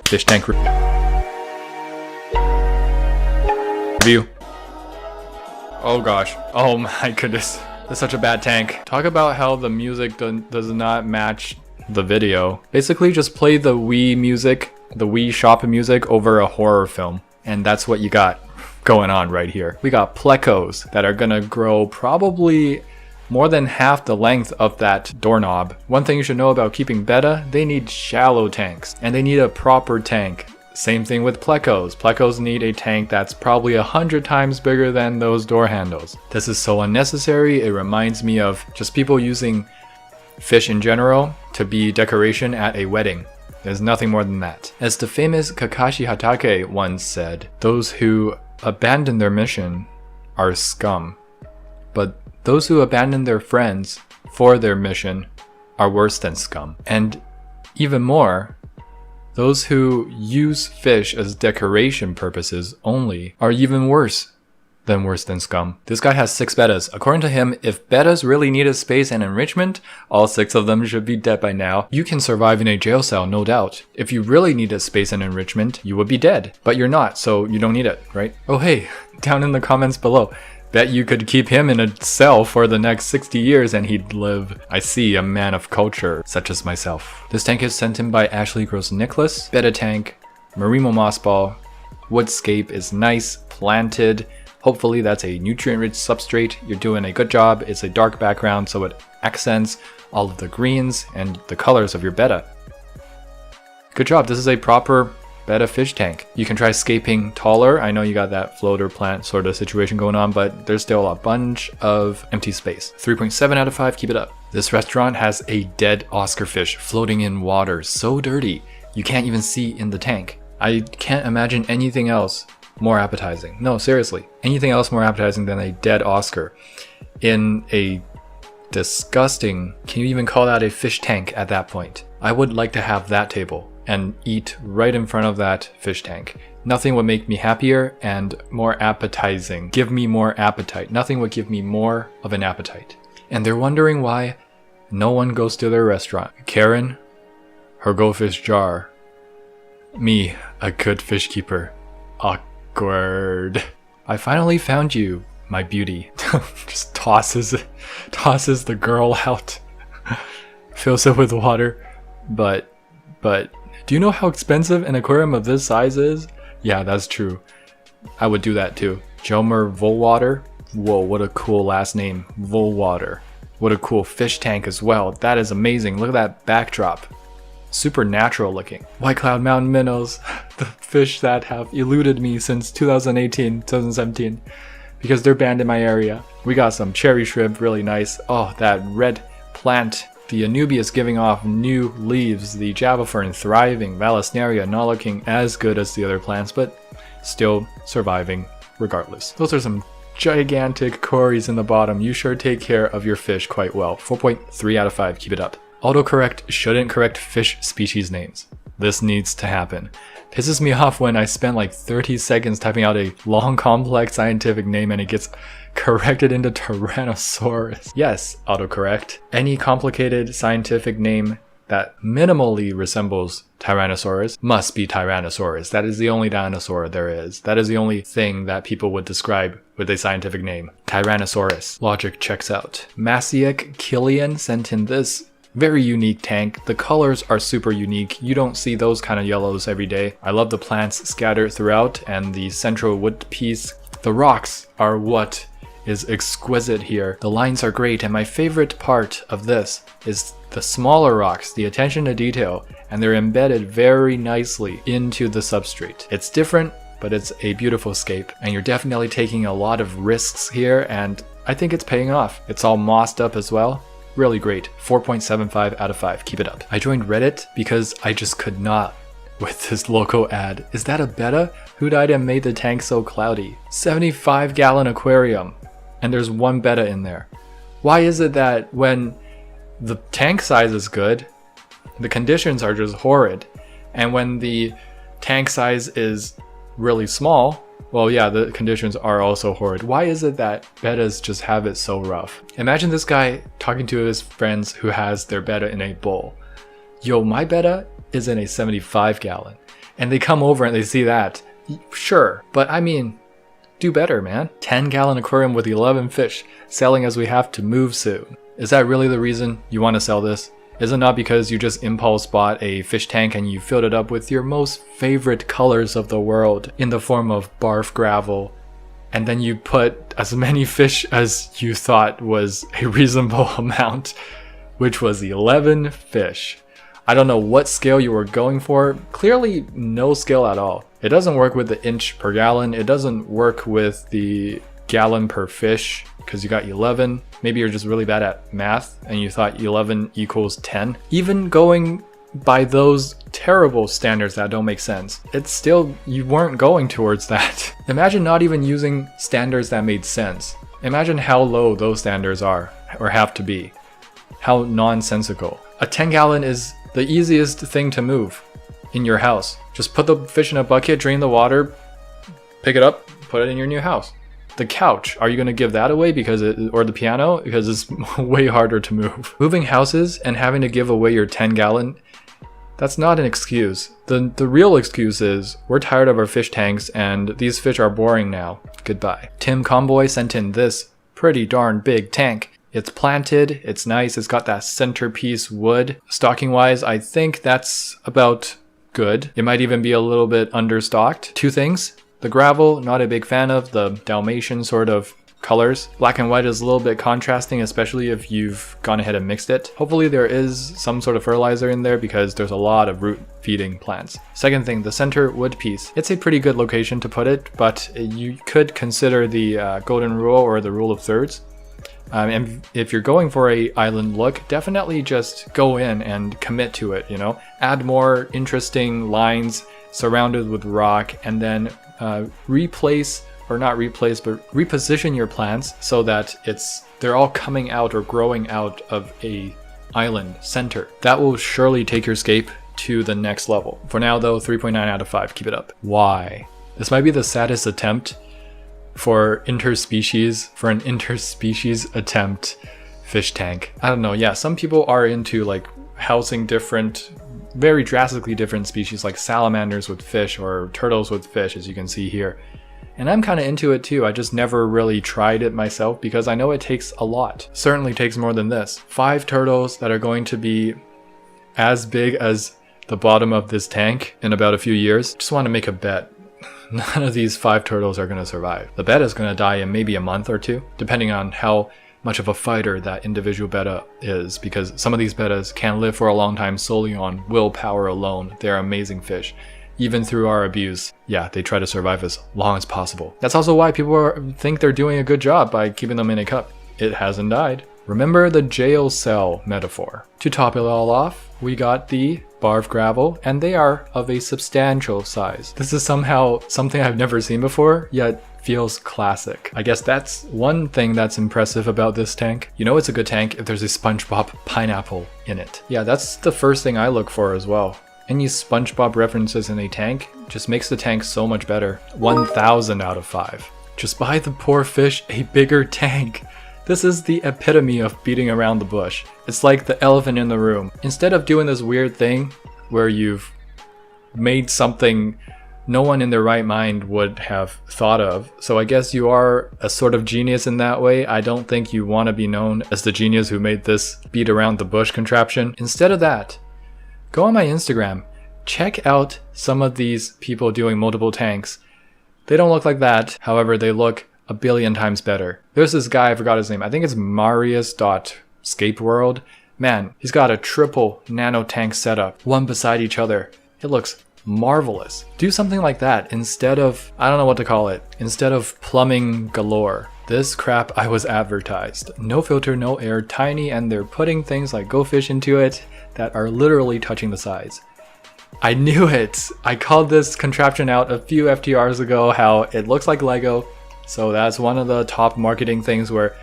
fish tank review. Oh gosh. Oh my goodness. That's such a bad tank. Talk about how the music does not match the video. Basically just play the Wii music, the Wii shop music over a horror film. And that's what you got going on right here. We got plecos that are gonna grow probably more than half the length of that doorknob. One thing you should know about keeping betta, they need shallow tanks and they need a proper tank. Same thing with plecos. Plecos need a tank that's probably 100 times bigger than those door handles. This is so unnecessary. It reminds me of just people using fish in general to be decoration at a wedding. There's nothing more than that. As the famous Kakashi Hatake once said, those who abandon their mission are scum, but those who abandon their friends for their mission are worse than scum. And even more, those who use fish as decoration purposes only are even worse than scum. This guy has 6 bettas. According to him, if bettas really needed space and enrichment, all 6 of them should be dead by now. You can survive in a jail cell, no doubt. If you really needed space and enrichment, you would be dead. But you're not, so you don't need it, right? Oh hey, down in the comments below. Bet you could keep him in a cell for the next 60 years and he'd live. I see, a man of culture, such as myself. This tank is sent in by Ashley Gross Nicholas. Betta tank, Marimo moss ball, woodscape is nice, planted. Hopefully that's a nutrient-rich substrate. You're doing a good job. It's a dark background, so it accents all of the greens and the colors of your betta. Good job. This is a proper betta fish tank. You can try scaping taller. I know you got that floater plant sort of situation going on, but there's still a bunch of empty space. 3.7 out of 5, keep it up. This restaurant has a dead Oscar fish floating in water, so dirty you can't even see in the tank. I can't imagine anything else more appetizing. No, seriously, anything else more appetizing than a dead Oscar in a disgusting, can you even call that a fish tank at that point? I would like to have that table and eat right in front of that fish tank. Nothing would make me happier and more appetizing. Give me more appetite. Nothing would give me more of an appetite. And they're wondering why no one goes to their restaurant. Karen, her goldfish jar. Me, a good fish keeper. Awkward. I finally found you, my beauty. Just tosses the girl out. Fills it with water. But do you know how expensive an aquarium of this size is? Yeah, that's true. I would do that too. Jomer Volwater. Whoa, what a cool last name. Volwater. What a cool fish tank as well. That is amazing. Look at that backdrop. Super natural looking. White Cloud Mountain minnows. The fish that have eluded me since 2018, 2017. Because they're banned in my area. We got some cherry shrimp, really nice. Oh, that red plant. The Anubias giving off new leaves, the Java fern thriving, Vallisneria not looking as good as the other plants, but still surviving regardless. Those are some gigantic cories in the bottom. You sure take care of your fish quite well. 4.3 out of 5, keep it up. Autocorrect shouldn't correct fish species names. This needs to happen. Pisses me off when I spend like 30 seconds typing out a long complex scientific name and it gets corrected into Tyrannosaurus. Yes, autocorrect. Any complicated scientific name that minimally resembles Tyrannosaurus must be Tyrannosaurus. That is the only dinosaur there is. That is the only thing that people would describe with a scientific name. Tyrannosaurus. Logic checks out. Masiek Killian sent in this very unique tank. The colors are super unique. You don't see those kind of yellows every day. I love the plants scattered throughout and the central wood piece. The rocks are what is exquisite here. The lines are great, and my favorite part of this is the smaller rocks, the attention to detail, and they're embedded very nicely into the substrate. It's different, but it's a beautiful scape, and you're definitely taking a lot of risks here, and I think it's paying off. It's all mossed up as well. Really great. 4.75 out of 5. Keep it up. I joined Reddit because I just could not with this local ad. Is that a betta? Who died and made the tank so cloudy? 75-gallon aquarium, and there's one betta in there. Why is it that when the tank size is good, the conditions are just horrid, and when the tank size is really small, well, yeah, the conditions are also horrid. Why is it that bettas just have it so rough? Imagine this guy talking to his friends who has their betta in a bowl. Yo, my betta is in a 75-gallon. and they come over and they see that. Sure, but I mean, do better, man. 10-gallon aquarium with 11 fish, selling as we have to move soon. Is that really the reason you want to sell this? Is it not because you just impulse bought a fish tank and you filled it up with your most favorite colors of the world in the form of barf gravel, and then you put as many fish as you thought was a reasonable amount, which was 11 fish? I don't know what scale you were going for. Clearly no scale at all. It doesn't work with the inch per gallon. It doesn't work with the gallon per fish because you got 11. Maybe you're just really bad at math and you thought 11 equals 10. Even going by those terrible standards that don't make sense, it's still, you weren't going towards that. Imagine not even using standards that made sense. Imagine how low those standards are or have to be. How nonsensical. A 10-gallon is the easiest thing to move in your house. Just put the fish in a bucket, drain the water, pick it up, put it in your new house. The couch, are you going to give that away or the piano? Because it's way harder to move. Moving houses and having to give away your 10-gallon, that's not an excuse. The real excuse is, we're tired of our fish tanks and these fish are boring now. Goodbye. Tim Conboy sent in this pretty darn big tank. It's planted, it's nice, it's got that centerpiece wood. Stocking wise, I think that's about good. It might even be a little bit understocked. Two things. The gravel, not a big fan of the Dalmatian sort of colors. Black and white is a little bit contrasting, especially if you've gone ahead and mixed it. Hopefully there is some sort of fertilizer in there because there's a lot of root feeding plants. Second thing, the center wood piece. It's a pretty good location to put it, but you could consider the golden rule or the rule of thirds. And if you're going for a island look, definitely just go in and commit to it, you know? Add more interesting lines surrounded with rock, and then reposition your plants so that they're all coming out or growing out of a island center. That will surely take your scape to the next level. For now though, 3.9 out of 5, keep it up. Why? This might be the saddest attempt for an interspecies attempt fish tank. I don't know, yeah, some people are into like housing different, very drastically different species like salamanders with fish or turtles with fish, as you can see here. And I'm kind of into it too. I just never really tried it myself because I know it takes a lot. Certainly takes more than this. 5 turtles that are going to be as big as the bottom of this tank in about a few years. Just want to make a bet. None of these 5 turtles are going to survive. The betta is going to die in maybe a month or two, depending on how much of a fighter that individual betta is, because some of these bettas can live for a long time solely on willpower alone. They're amazing fish. Even through our abuse, yeah, they try to survive as long as possible. That's also why people think they're doing a good job by keeping them in a cup. It hasn't died. Remember the jail cell metaphor. To top it all off, we got the barf gravel, and they are of a substantial size. This is somehow something I've never seen before, yet feels classic. I guess that's one thing that's impressive about this tank. You know it's a good tank if there's a SpongeBob pineapple in it. Yeah, that's the first thing I look for as well. Any SpongeBob references in a tank just makes the tank so much better. 1000 out of 5. Just buy the poor fish a bigger tank. This is the epitome of beating around the bush. It's like the elephant in the room. Instead of doing this weird thing where you've made something no one in their right mind would have thought of, so I guess you are a sort of genius in that way. I don't think you want to be known as the genius who made this beat around the bush contraption. Instead of that, go on my Instagram, check out some of these people doing multiple tanks. They don't look like that, however they look a billion times better. There's this guy, I forgot his name, I think it's Marius.scapeworld. Man, he's got a triple nano tank setup, one beside each other. It looks marvelous. Do something like that instead of, I don't know what to call it, instead of plumbing galore. This crap I was advertised. No filter, no air, tiny, and they're putting things like Go Fish into it that are literally touching the sides. I knew it! I called this contraption out a few FTRs ago, how it looks like Lego. So that's one of the top marketing things where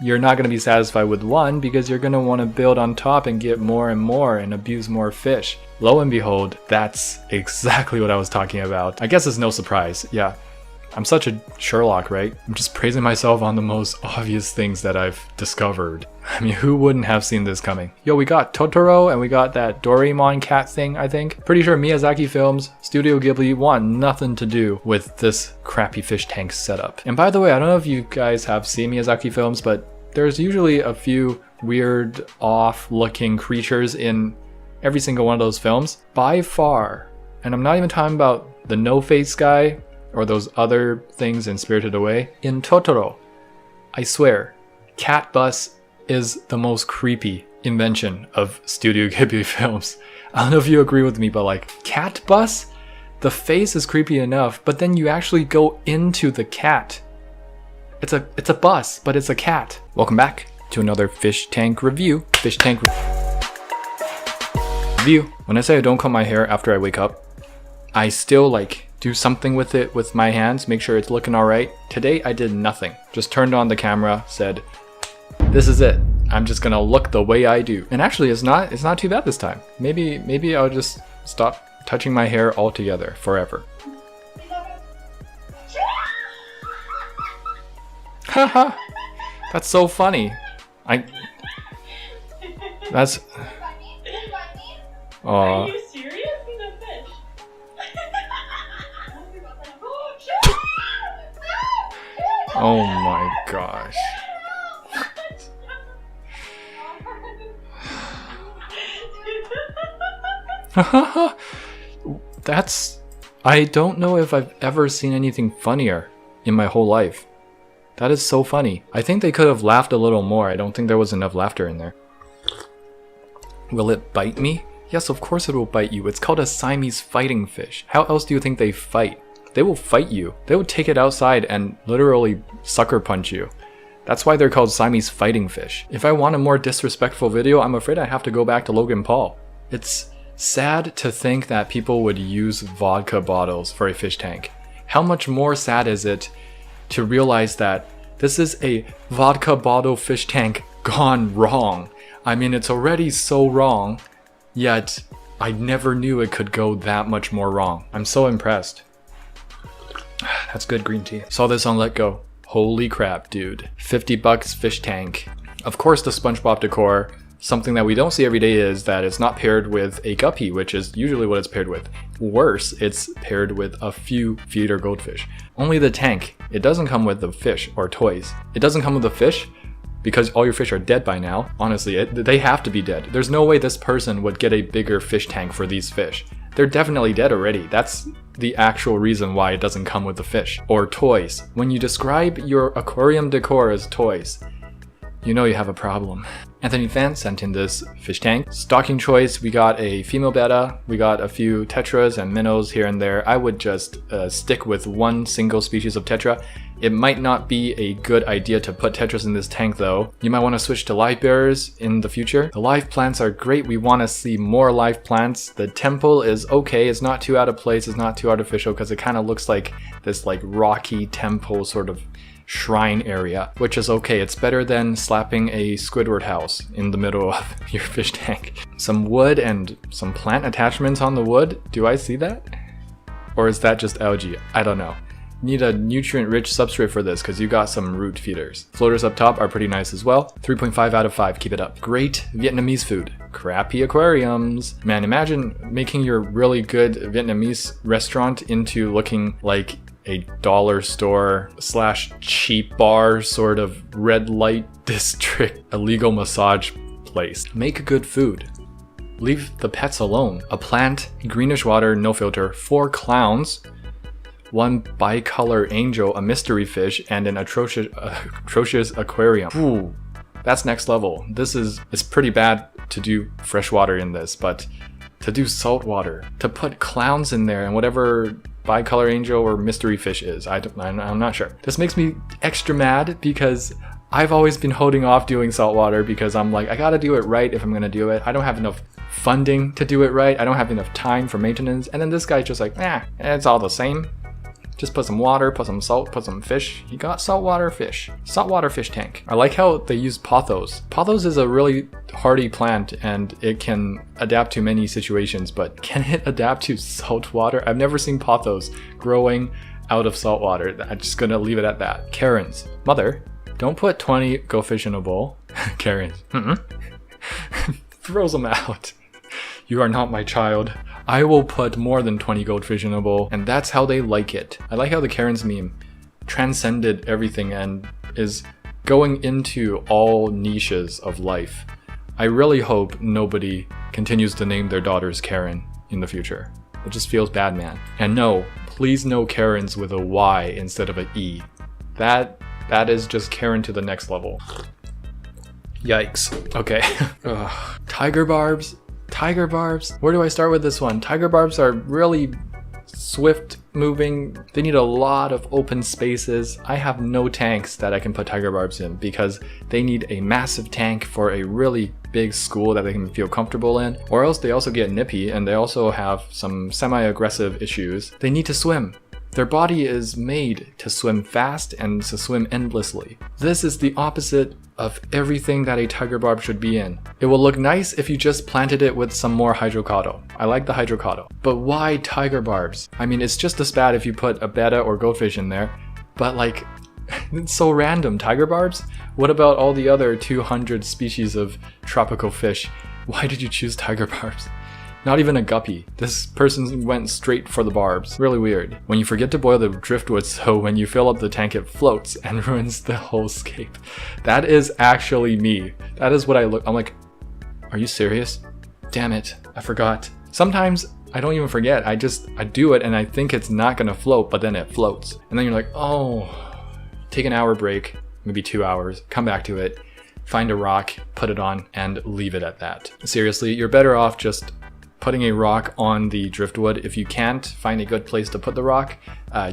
you're not going to be satisfied with one because you're going to want to build on top and get more and more and abuse more fish. Lo and behold, that's exactly what I was talking about. I guess it's no surprise, yeah. I'm such a Sherlock, right? I'm just praising myself on the most obvious things that I've discovered. I mean, who wouldn't have seen this coming? Yo, we got Totoro and we got that Doraemon cat thing, I think. Pretty sure Miyazaki Films, Studio Ghibli want nothing to do with this crappy fish tank setup. And by the way, I don't know if you guys have seen Miyazaki Films, but there's usually a few weird, off-looking creatures in every single one of those films. By far, and I'm not even talking about the no-face guy, or those other things in Spirited Away. In Totoro, I swear, Cat Bus is the most creepy invention of Studio Ghibli films. I don't know if you agree with me, but like, Cat Bus? The face is creepy enough, but then you actually go into the cat. It's a bus, but it's a cat. Welcome back to another fish tank review. Fish tank review. When I say I don't comb my hair after I wake up, I still like do something with it with my hands, make sure it's looking all right. Today I did nothing. Just turned on the camera, said, this is it. I'm just gonna look the way I do. And actually it's not too bad this time. Maybe I'll just stop touching my hair altogether forever. Haha. That's so funny. That's Are you serious? He's a fish. Oh my gosh. I don't know if I've ever seen anything funnier in my whole life. That is so funny. I think they could have laughed a little more. I don't think there was enough laughter in there. Will it bite me? Yes, of course it will bite you. It's called a Siamese fighting fish. How else do you think they fight? They will fight you. They will take it outside and literally sucker punch you. That's why they're called Siamese fighting fish. If I want a more disrespectful video, I'm afraid I have to go back to Logan Paul. It's sad to think that people would use vodka bottles for a fish tank. How much more sad is it to realize that this is a vodka bottle fish tank gone wrong? I mean, it's already so wrong, yet I never knew it could go that much more wrong. I'm so impressed. That's good green tea. Saw this on Let Go. Holy crap, dude. 50 bucks fish tank. Of course the SpongeBob decor, something that we don't see every day is that it's not paired with a guppy, which is usually what it's paired with. Worse, it's paired with a few feeder goldfish. Only the tank. It doesn't come with the fish or toys. It doesn't come with the fish because all your fish are dead by now. Honestly, they have to be dead. There's no way this person would get a bigger fish tank for these fish. They're definitely dead already. That's the actual reason why it doesn't come with the fish. Or toys. When you describe your aquarium decor as toys, you know you have a problem. Anthony Fan sent in this fish tank. Stocking choice, we got a female betta, we got a few tetras and minnows here and there. I would just stick with one single species of tetra. It might not be a good idea to put tetras in this tank though. You might want to switch to live bearers in the future. The live plants are great. We want to see more live plants. The temple is okay. It's not too out of place. It's not too artificial because it kind of looks like this like rocky temple sort of shrine area, which is okay. It's better than slapping a Squidward house in the middle of your fish tank. Some wood and some plant attachments on the wood. Do I see that? Or is that just algae? I don't know. Need a nutrient-rich substrate for this because you got some root feeders. Floaters up top are pretty nice as well. 3.5 out of 5, keep it up. Great Vietnamese food. Crappy aquariums. Man, imagine making your really good Vietnamese restaurant into looking like a dollar store / cheap bar sort of red light district illegal massage place. Make good food. Leave the pets alone. A plant, greenish water, no filter, 4 clowns, 1 bicolor angel, a mystery fish, and an atrocious aquarium. Ooh, that's next level. It's pretty bad to do freshwater in this, but to do saltwater, to put clowns in there and whatever bicolor angel or mystery fish is, I'm not sure. This makes me extra mad because I've always been holding off doing saltwater because I'm like, I gotta do it right if I'm gonna do it. I don't have enough funding to do it right. I don't have enough time for maintenance. And then this guy's just like, it's all the same. Just put some water, put some salt, put some fish. You got saltwater fish. Saltwater fish tank. I like how they use pothos. Pothos is a really hardy plant and it can adapt to many situations, but can it adapt to saltwater? I've never seen pothos growing out of salt water. I'm just gonna leave it at that. Karen's. Mother, don't put 20 goldfish in a bowl. Karen's. Throws them out. You are not my child. I will put more than 20 goldfish in a bowl, and that's how they like it. I like how the Karen's meme transcended everything and is going into all niches of life. I really hope nobody continues to name their daughters Karen in the future. It just feels bad, man. And no, please no Karens with a Y instead of an E. That is just Karen to the next level. Yikes. Okay. Tiger barbs. Tiger barbs. Where do I start with this one? Tiger barbs are really swift moving. They need a lot of open spaces. I have no tanks that I can put tiger barbs in because they need a massive tank for a really big school that they can feel comfortable in, or else they also get nippy and they also have some semi-aggressive issues. They need to swim. Their body is made to swim fast and to swim endlessly. This is the opposite of everything that a tiger barb should be in. It will look nice if you just planted it with some more hydrocaudo. I like the hydrocaudo. But why tiger barbs? I mean, it's just as bad if you put a betta or goldfish in there, but like, it's so random. Tiger barbs? What about all the other 200 species of tropical fish? Why did you choose tiger barbs? Not even a guppy. This person went straight for the barbs. Really weird. When you forget to boil the driftwood so when you fill up the tank it floats and ruins the whole scape. That is actually me. That is what I look. I'm like, are you serious? Damn it, I forgot. Sometimes I don't even forget. I do it and I think it's not gonna float, but then it floats. And then you're like, oh, take an hour break, maybe 2 hours, come back to it, find a rock, put it on, and leave it at that. Seriously, you're better off just putting a rock on the driftwood. If you can't find a good place to put the rock,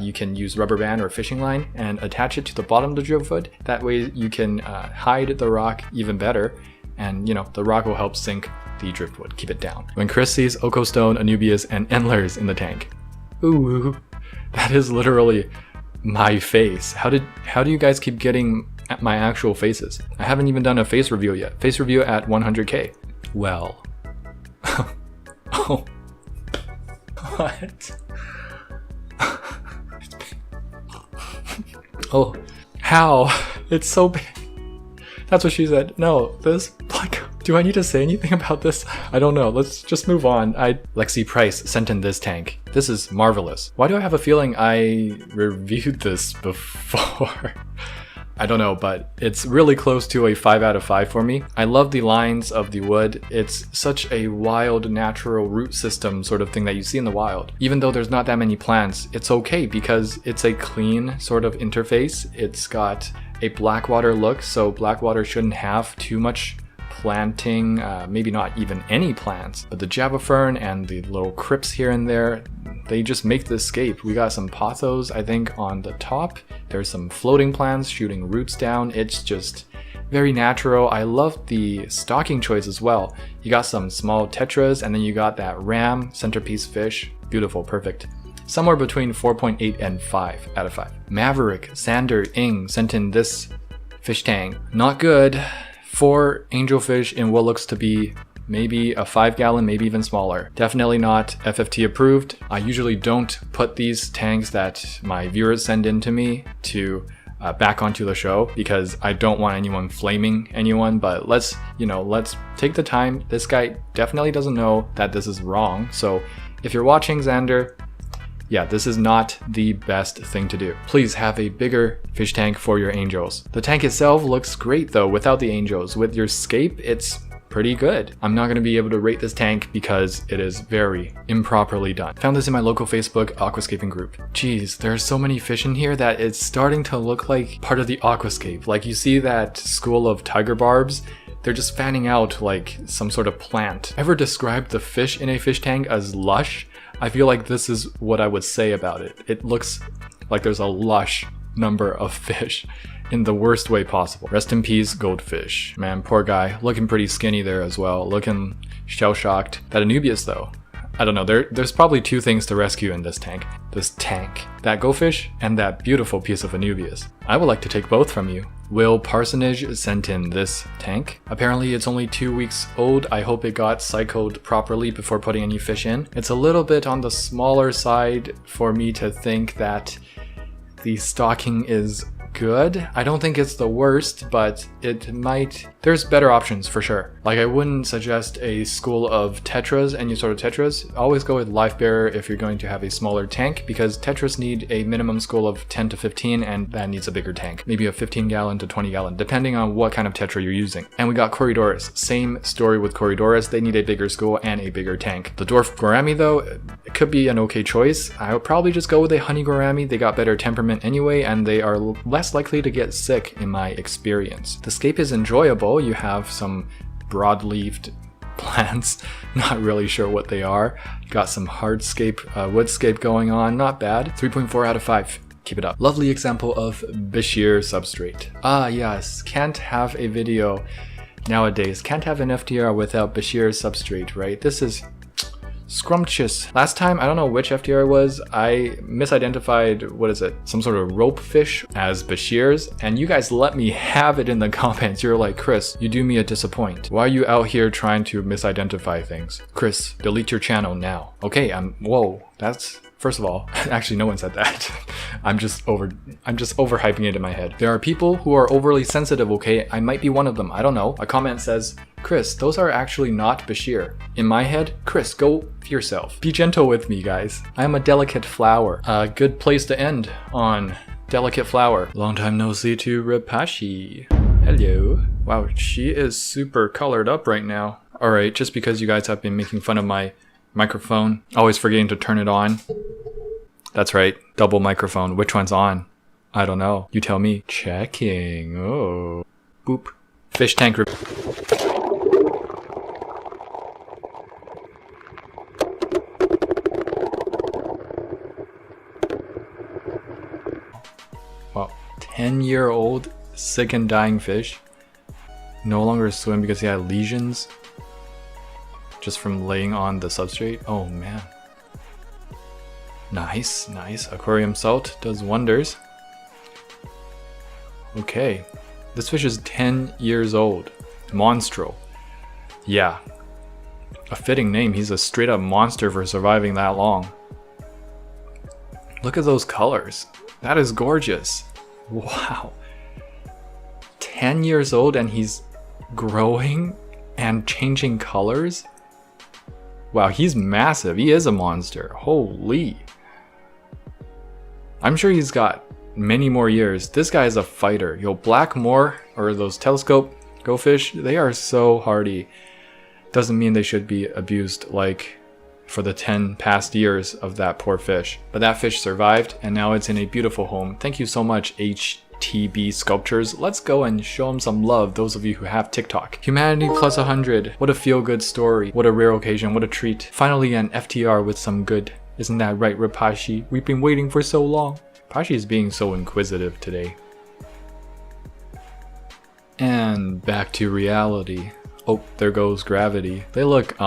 you can use rubber band or fishing line and attach it to the bottom of the driftwood. That way you can hide the rock even better, and you know, the rock will help sink the driftwood, keep it down. When Chris sees Okostone, Anubias, and Endlers in the tank. Ooh, that is literally my face. How do you guys keep getting at my actual faces? I haven't even done a face review yet. Face review at 100K. Well. Oh. What? Oh. How? It's so big. That's what she said. No, this, like, do I need to say anything about this? I don't know. Let's just move on. Lexi Price sent in this tank. This is marvelous. Why do I have a feeling I reviewed this before? I don't know, but it's really close to a 5 out of 5 for me. I love the lines of the wood. It's such a wild, natural root system sort of thing that you see in the wild. Even though there's not that many plants, it's okay because it's a clean sort of interface. It's got a Blackwater look, so Blackwater shouldn't have too much planting, maybe not even any plants, but the Java fern and the little crypts here and there, they just make the scape. We got some pothos, I think, on the top. There's some floating plants shooting roots down. It's just very natural. I love the stocking choice as well. You got some small tetras and then you got that ram centerpiece fish. Beautiful, perfect. Somewhere between 4.8 and 5 out of 5. Maverick, Sander, Ing sent in this fish tank. Not good. 4 angelfish in what looks to be maybe a 5-gallon, maybe even smaller. Definitely not FFT approved. I usually don't put these tanks that my viewers send in to me to back onto the show because I don't want anyone flaming anyone, but let's take the time. This guy definitely doesn't know that this is wrong. So if you're watching, Xander, yeah, this is not the best thing to do. Please have a bigger fish tank for your angels. The tank itself looks great though without the angels. With your scape, it's pretty good. I'm not gonna be able to rate this tank because it is very improperly done. Found this in my local Facebook aquascaping group. Jeez, there are so many fish in here that it's starting to look like part of the aquascape. Like you see that school of tiger barbs, they're just fanning out like some sort of plant. Ever described the fish in a fish tank as lush? I feel like this is what I would say about it. It looks like there's a lush number of fish in the worst way possible. Rest in peace, goldfish. Man, poor guy. Looking pretty skinny there as well. Looking shell-shocked. That Anubias though. I don't know, there's probably 2 things to rescue in this tank. This tank. That goldfish and that beautiful piece of Anubias. I would like to take both from you. Will Parsonage sent in this tank. Apparently it's only 2 weeks old. I hope it got cycled properly before putting any fish in. It's a little bit on the smaller side for me to think that The stocking is good. I don't think it's the worst, but there's better options for sure. Like, I wouldn't suggest a school of Tetras, any sort of Tetras. Always go with Life Bearer if you're going to have a smaller tank, because Tetras need a minimum school of 10 to 15, and that needs a bigger tank. Maybe a 15 gallon to 20 gallon, depending on what kind of Tetra you're using. And we got Corridorus. Same story with Corridorus. They need a bigger school and a bigger tank. The Dwarf Gourami though, it could be an okay choice. I would probably just go with a Honey Gourami. They got better temperament anyway, and they are less likely to get sick in my experience. The scape is enjoyable. You have some broad-leaved plants, not really sure what they are. Got some hardscape, woodscape going on, not bad. 3.4 out of 5. Keep it up. Lovely example of Bashir substrate. Ah yes, can't have a video nowadays. Can't have an FTR without Bashir substrate, right? This is scrumptious. Last time, I don't know which FTR it was, I misidentified, what is it, some sort of rope fish as Bashir's, and you guys let me have it in the comments. You're like, Chris, you do me a disappoint. Why are you out here trying to misidentify things? Chris, delete your channel now. Okay, whoa, that's... First of all, actually no one said that. I'm just overhyping it in my head. There are people who are overly sensitive, okay? I might be one of them, I don't know. A comment says, Chris, those are actually not Bashir. In my head, Chris, go f yourself. Be gentle with me, guys. I am a delicate flower. A good place to end on delicate flower. Long time no see to Ripashi. Hello. Wow, she is super colored up right now. Alright, just because you guys have been making fun of my microphone, always forgetting to turn it on. That's right, double microphone. Which one's on? I don't know. You tell me. Checking. Oh. Boop. Fish tank. Wow. 10-year-old sick and dying fish. No longer swim because he had lesions. Just from laying on the substrate. Oh man. Nice, nice. Aquarium salt does wonders. Okay. This fish is 10 years old. Monstro. Yeah. A fitting name. He's a straight up monster for surviving that long. Look at those colors. That is gorgeous. Wow. 10 years old and he's growing and changing colors? Wow, he's massive. He is a monster. Holy. I'm sure he's got many more years. This guy is a fighter. Yo, black moor, or those telescope go fish, they are so hardy. Doesn't mean they should be abused like for the 10 past years of that poor fish. But that fish survived, and now it's in a beautiful home. Thank you so much, HTB Sculptures. Let's go and show them some love, those of you who have TikTok. Humanity plus 100. What a feel-good story. What a rare occasion. What a treat. Finally an FTR with some good. Isn't that right, Ripashi? We've been waiting for so long. Ripashi is being so inquisitive today. And back to reality. Oh, there goes gravity. They look,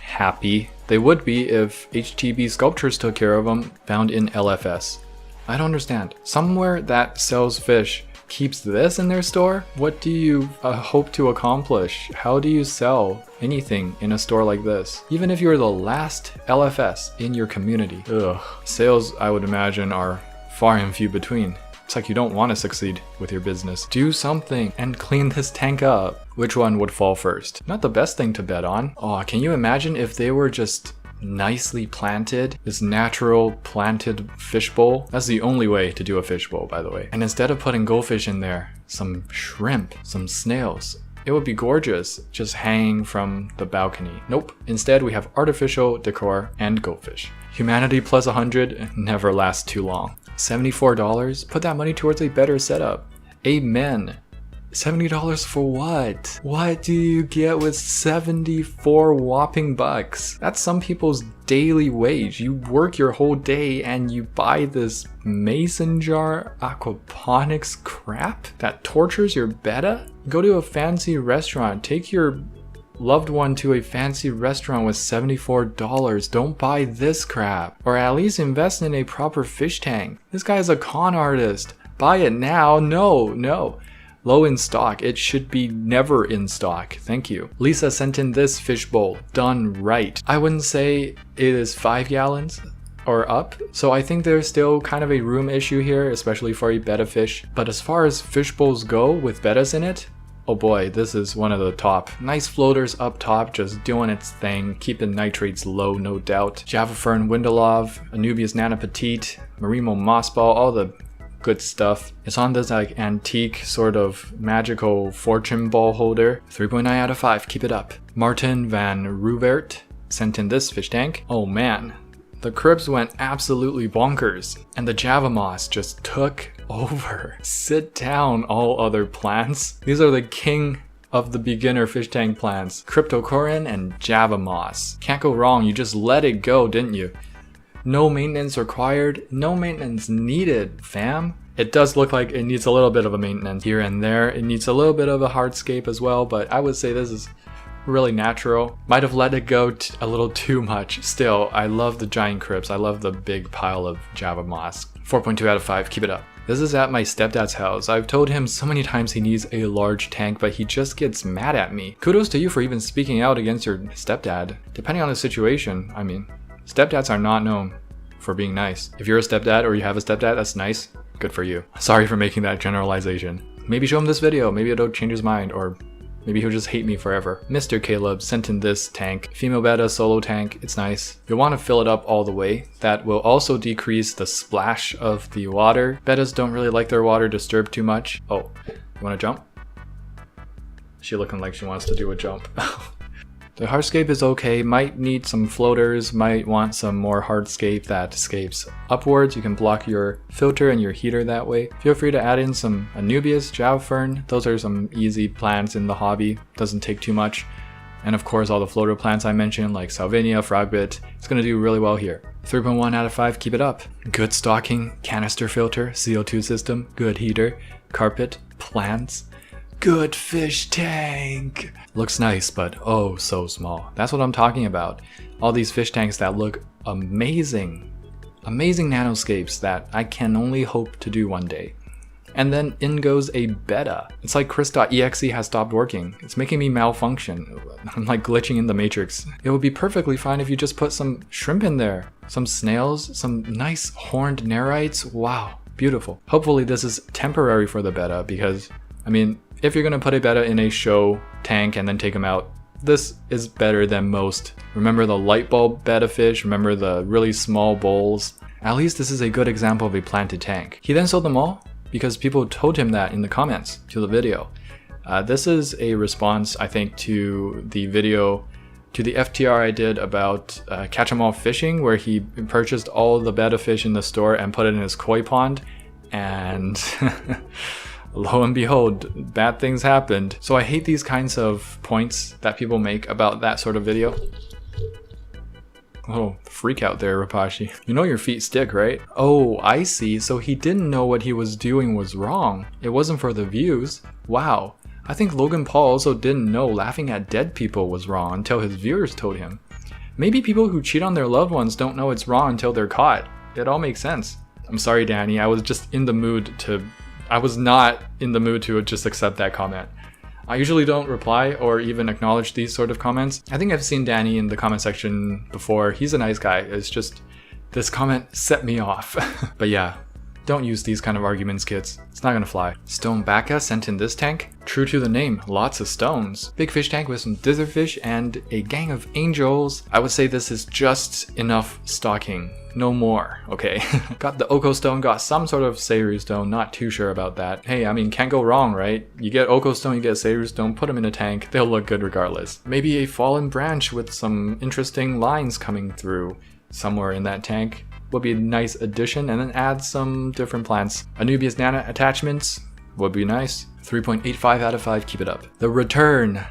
happy. They would be if HTB Sculptures took care of them, found in LFS. I don't understand. Somewhere that sells fish keeps this in their store? What do you hope to accomplish? How do you sell anything in a store like this? Even if you're the last LFS in your community. Ugh. Sales, I would imagine, are far and few between. It's like you don't want to succeed with your business. Do something and clean this tank up. Which one would fall first? Not the best thing to bet on. Oh, can you imagine if they were just nicely planted? This natural planted fishbowl. That's the only way to do a fishbowl, by the way. And instead of putting goldfish in there, some shrimp, some snails. It would be gorgeous just hanging from the balcony. Nope. Instead, we have artificial decor and goldfish. Humanity plus 100 never lasts too long. $74? Put that money towards a better setup. Amen. $70 for what? What do you get with 74 whopping bucks? That's some people's daily wage. You work your whole day and you buy this mason jar aquaponics crap that tortures your betta? Go to a fancy restaurant. Take your loved one to a fancy restaurant with $74. Don't buy this crap. Or at least invest in a proper fish tank. This guy is a con artist. Buy it now. No. Low in stock. It should be never in stock. Thank you. Lisa sent in this fishbowl. Done right. I wouldn't say it is 5 gallons. or up. So I think there's still kind of a room issue here, especially for a betta fish. But as far as fish bowls go with bettas in it, oh boy, this is one of the top. Nice floaters up top, just doing its thing, keeping nitrates low, no doubt. Java Fern Windelov, Anubias Nana Petite, Marimo Mossball, all the good stuff. It's on this like antique sort of magical fortune ball holder. 3.9 out of 5, keep it up. Martin van Ruvert sent in this fish tank. Oh man, the cribs went absolutely bonkers, and the Java Moss just took over. Sit down, all other plants. These are the king of the beginner fish tank plants. Cryptocorin and Java Moss. Can't go wrong, you just let it go, didn't you? No maintenance required, no maintenance needed, fam. It does look like it needs a little bit of a maintenance here and there. It needs a little bit of a hardscape as well, but I would say this is really natural. Might have let it go a little too much. Still, I love the giant crypts. I love the big pile of Java Moss. 4.2 out of 5, keep it up. This is at my stepdad's house. I've told him so many times he needs a large tank, but he just gets mad at me. Kudos to you for even speaking out against your stepdad. Depending on the situation, I mean, stepdads are not known for being nice. If you're a stepdad or you have a stepdad that's nice, good for you. Sorry for making that generalization. Maybe show him this video, maybe it'll change his mind, or maybe he'll just hate me forever. Mr. Caleb sent in this tank. Female betta solo tank, it's nice. You'll want to fill it up all the way. That will also decrease the splash of the water. Bettas don't really like their water disturbed too much. Oh, you want to jump? She looking like she wants to do a jump. The hardscape is okay, might need some floaters, might want some more hardscape that escapes upwards. You can block your filter and your heater that way. Feel free to add in some Anubias, Java Fern. Those are some easy plants in the hobby, doesn't take too much. And of course all the floater plants I mentioned like Salvinia, Frogbit, it's going to do really well here. 3.1 out of 5, keep it up. Good stocking, canister filter, CO2 system, good heater, carpet, plants. Good fish tank! Looks nice, but oh so small. That's what I'm talking about. All these fish tanks that look amazing. Amazing nanoscapes that I can only hope to do one day. And then in goes a betta. It's like Chris.exe has stopped working. It's making me malfunction. I'm like glitching in the matrix. It would be perfectly fine if you just put some shrimp in there. Some snails, some nice horned nerites. Wow, beautiful. Hopefully this is temporary for the betta because, I mean, if you're gonna put a betta in a show tank and then take them out, this is better than most. Remember the light bulb betta fish? Remember the really small bowls? At least this is a good example of a planted tank. He then sold them all because people told him that in the comments to the video. This is a response, I think, to the video, to the FTR I did about catch 'em all fishing, where he purchased all the betta fish in the store and put it in his koi pond, and lo and behold, bad things happened. So I hate these kinds of points that people make about that sort of video. Oh, freak out there, Rapashi. You know your feet stick, right? Oh, I see. So he didn't know what he was doing was wrong. It wasn't for the views. Wow. I think Logan Paul also didn't know laughing at dead people was wrong until his viewers told him. Maybe people who cheat on their loved ones don't know it's wrong until they're caught. It all makes sense. I'm sorry, Danny. I was just in the mood to... I was not in the mood to just accept that comment. I usually don't reply or even acknowledge these sort of comments. I think I've seen Danny in the comment section before. He's a nice guy. It's just, this comment set me off. But yeah, don't use these kind of arguments, kids. It's not gonna fly. Stone Bacca sent in this tank. True to the name, lots of stones. Big fish tank with some ditherfish and a gang of angels. I would say this is just enough stocking. No more, okay? Got the Oko stone, got some sort of Seiru stone, not too sure about that. Hey, I mean, can't go wrong, right? You get Oko stone, you get Seiru stone, put them in a tank, they'll look good regardless. Maybe a fallen branch with some interesting lines coming through somewhere in that tank would be a nice addition, and then add some different plants. Anubias Nana attachments would be nice. 3.85 out of 5, keep it up. The return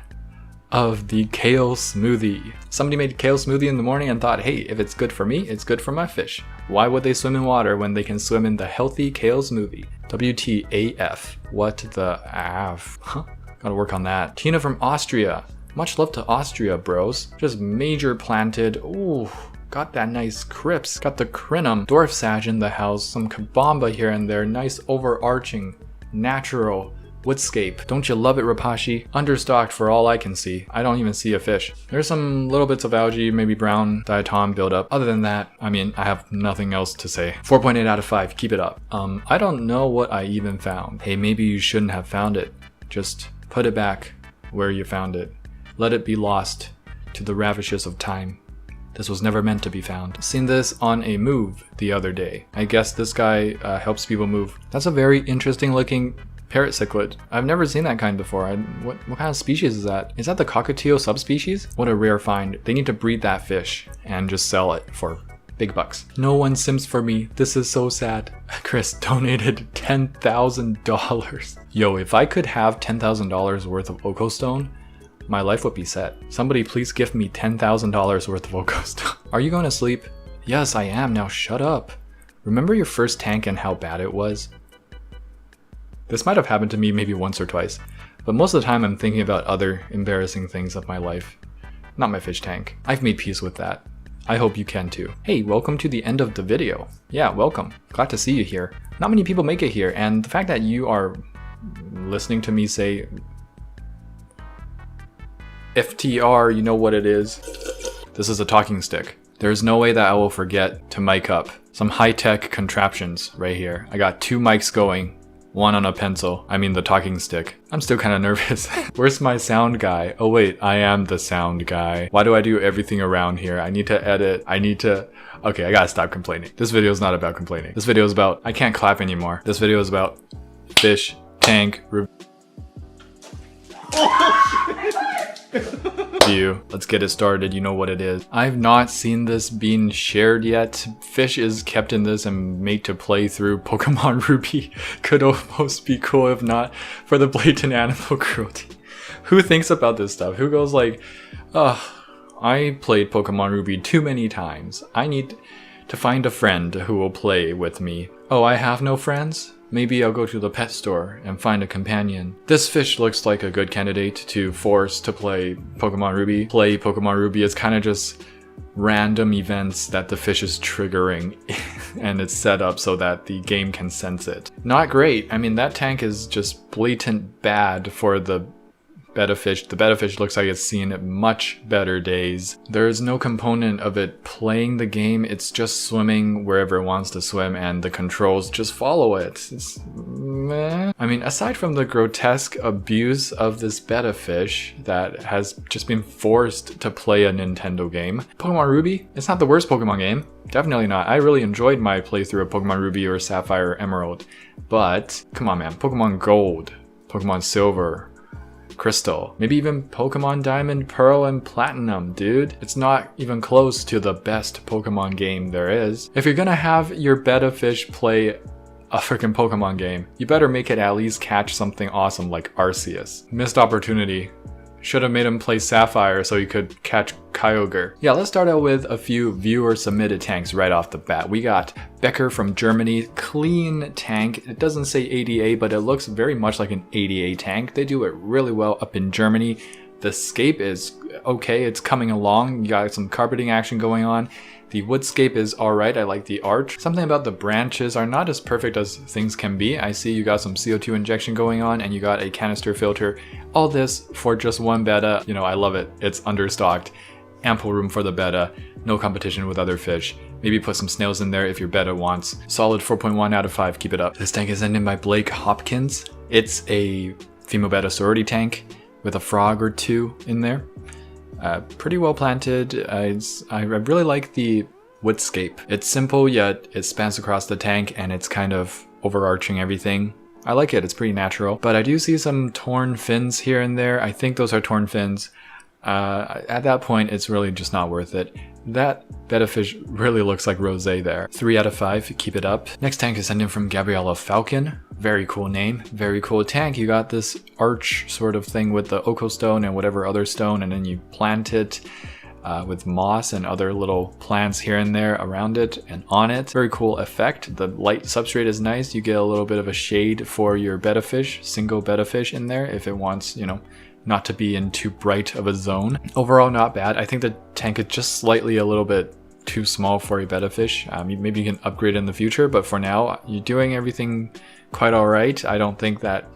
of the kale smoothie. Somebody made kale smoothie in the morning and thought, hey, if it's good for me, it's good for my fish. Why would they swim in water when they can swim in the healthy kale smoothie? WTAF. What the af? Huh? Gotta work on that. Tina from Austria. Much love to Austria, bros. Just major planted. Ooh. Got that nice crypts. Got the crinum. Dwarf sage in the house. Some kabamba here and there. Nice overarching, natural Woodscape. Don't you love it, Rapashi? Understocked for all I can see. I don't even see a fish. There's some little bits of algae, maybe brown diatom buildup. Other than that, I mean, I have nothing else to say. 4.8 out of 5, keep it up. I don't know what I even found. Hey, maybe you shouldn't have found it. Just put it back where you found it. Let it be lost to the ravishes of time. This was never meant to be found. Seen this on a move the other day. I guess this guy helps people move. That's a very interesting looking parrot cichlid. I've never seen that kind before. What kind of species is that? Is that the cockatiel subspecies? What a rare find. They need to breed that fish and just sell it for big bucks. No one sims for me. This is so sad. Chris donated $10,000. Yo, if I could have $10,000 worth of Oko Stone, my life would be set. Somebody please gift me $10,000 worth of Oko Stone. Are you going to sleep? Yes, I am. Now shut up. Remember your first tank and how bad it was? This might have happened to me maybe once or twice, but most of the time I'm thinking about other embarrassing things of my life. Not my fish tank. I've made peace with that. I hope you can too. Hey, welcome to the end of the video. Yeah, welcome. Glad to see you here. Not many people make it here, and the fact that you are listening to me say FTR, you know what it is. This is a talking stick. There's no way that I will forget to mic up. Some high-tech contraptions right here. I got 2 mics going, one on a pencil. I mean the talking stick. I'm still kind of nervous. Where's my sound guy? Oh wait, I am the sound guy. Why do I do everything around here? I need to edit. Okay, I gotta stop complaining. This video is not about complaining. This video is about, I can't clap anymore. This video is about fish tank review. Let's get it started. You know what it is. I've not seen this being shared yet. Fish is kept in this and made to play through Pokemon Ruby. Could almost be cool if not for the blatant animal cruelty. Who thinks about this stuff? Who goes like, oh, I played Pokemon Ruby too many times. I need to find a friend who will play with me. Oh, I have no friends? Maybe I'll go to the pet store and find a companion. This fish looks like a good candidate to force to play Pokemon Ruby. Play Pokemon Ruby is kind of just random events that the fish is triggering and it's set up so that the game can sense it. Not great. I mean, that tank is just blatant bad for the betta fish. The betta fish looks like it's seen much better days. There's no component of it playing the game. It's just swimming wherever it wants to swim and the controls just follow it. It's meh. I mean, aside from the grotesque abuse of this betta fish that has just been forced to play a Nintendo game, Pokemon Ruby, it's not the worst Pokemon game. Definitely not. I really enjoyed my playthrough of Pokemon Ruby or Sapphire or Emerald. But, come on man, Pokemon Gold, Pokemon Silver, Crystal, maybe even Pokemon Diamond, Pearl, and Platinum, dude. It's not even close to the best Pokemon game there is. If you're gonna have your betta fish play a freaking Pokemon game, you better make it at least catch something awesome like Arceus. Missed opportunity. Should have made him play Sapphire so he could catch Kyogre. Yeah, let's start out with a few viewer submitted tanks right off the bat. We got Becker from Germany, clean tank. It doesn't say ADA, but it looks very much like an ADA tank. They do it really well up in Germany. The scape is okay, it's coming along. You got some carpeting action going on. The woodscape is alright, I like the arch. Something about the branches are not as perfect as things can be. I see you got some CO2 injection going on and you got a canister filter. All this for just one betta. You know, I love it. It's understocked. Ample room for the betta. No competition with other fish. Maybe put some snails in there if your betta wants. Solid 4.1 out of 5, keep it up. This tank is ended by Blake Hopkins. It's a female betta sorority tank with a frog or two in there. Pretty well planted. I really like the woodscape. It's simple, yet it spans across the tank and it's kind of overarching everything. I like it, it's pretty natural. But I do see some torn fins here and there. I think those are torn fins. At that point, it's really just not worth it. That betta fish really looks like rosé there. 3 out of 5, keep it up. Next tank is sent in from Gabriella Falcon. Very cool name, very cool tank. You got this arch sort of thing with the Oko stone and whatever other stone, and then you plant it with moss and other little plants here and there around it and on it. Very cool effect. The light substrate is nice. You get a little bit of a shade for your betta fish, single betta fish in there if it wants, you know, not to be in too bright of a zone. Overall, not bad. I think the tank is just slightly a little bit too small for a betta fish. Maybe you can upgrade in the future, but for now, you're doing everything quite all right. I don't think that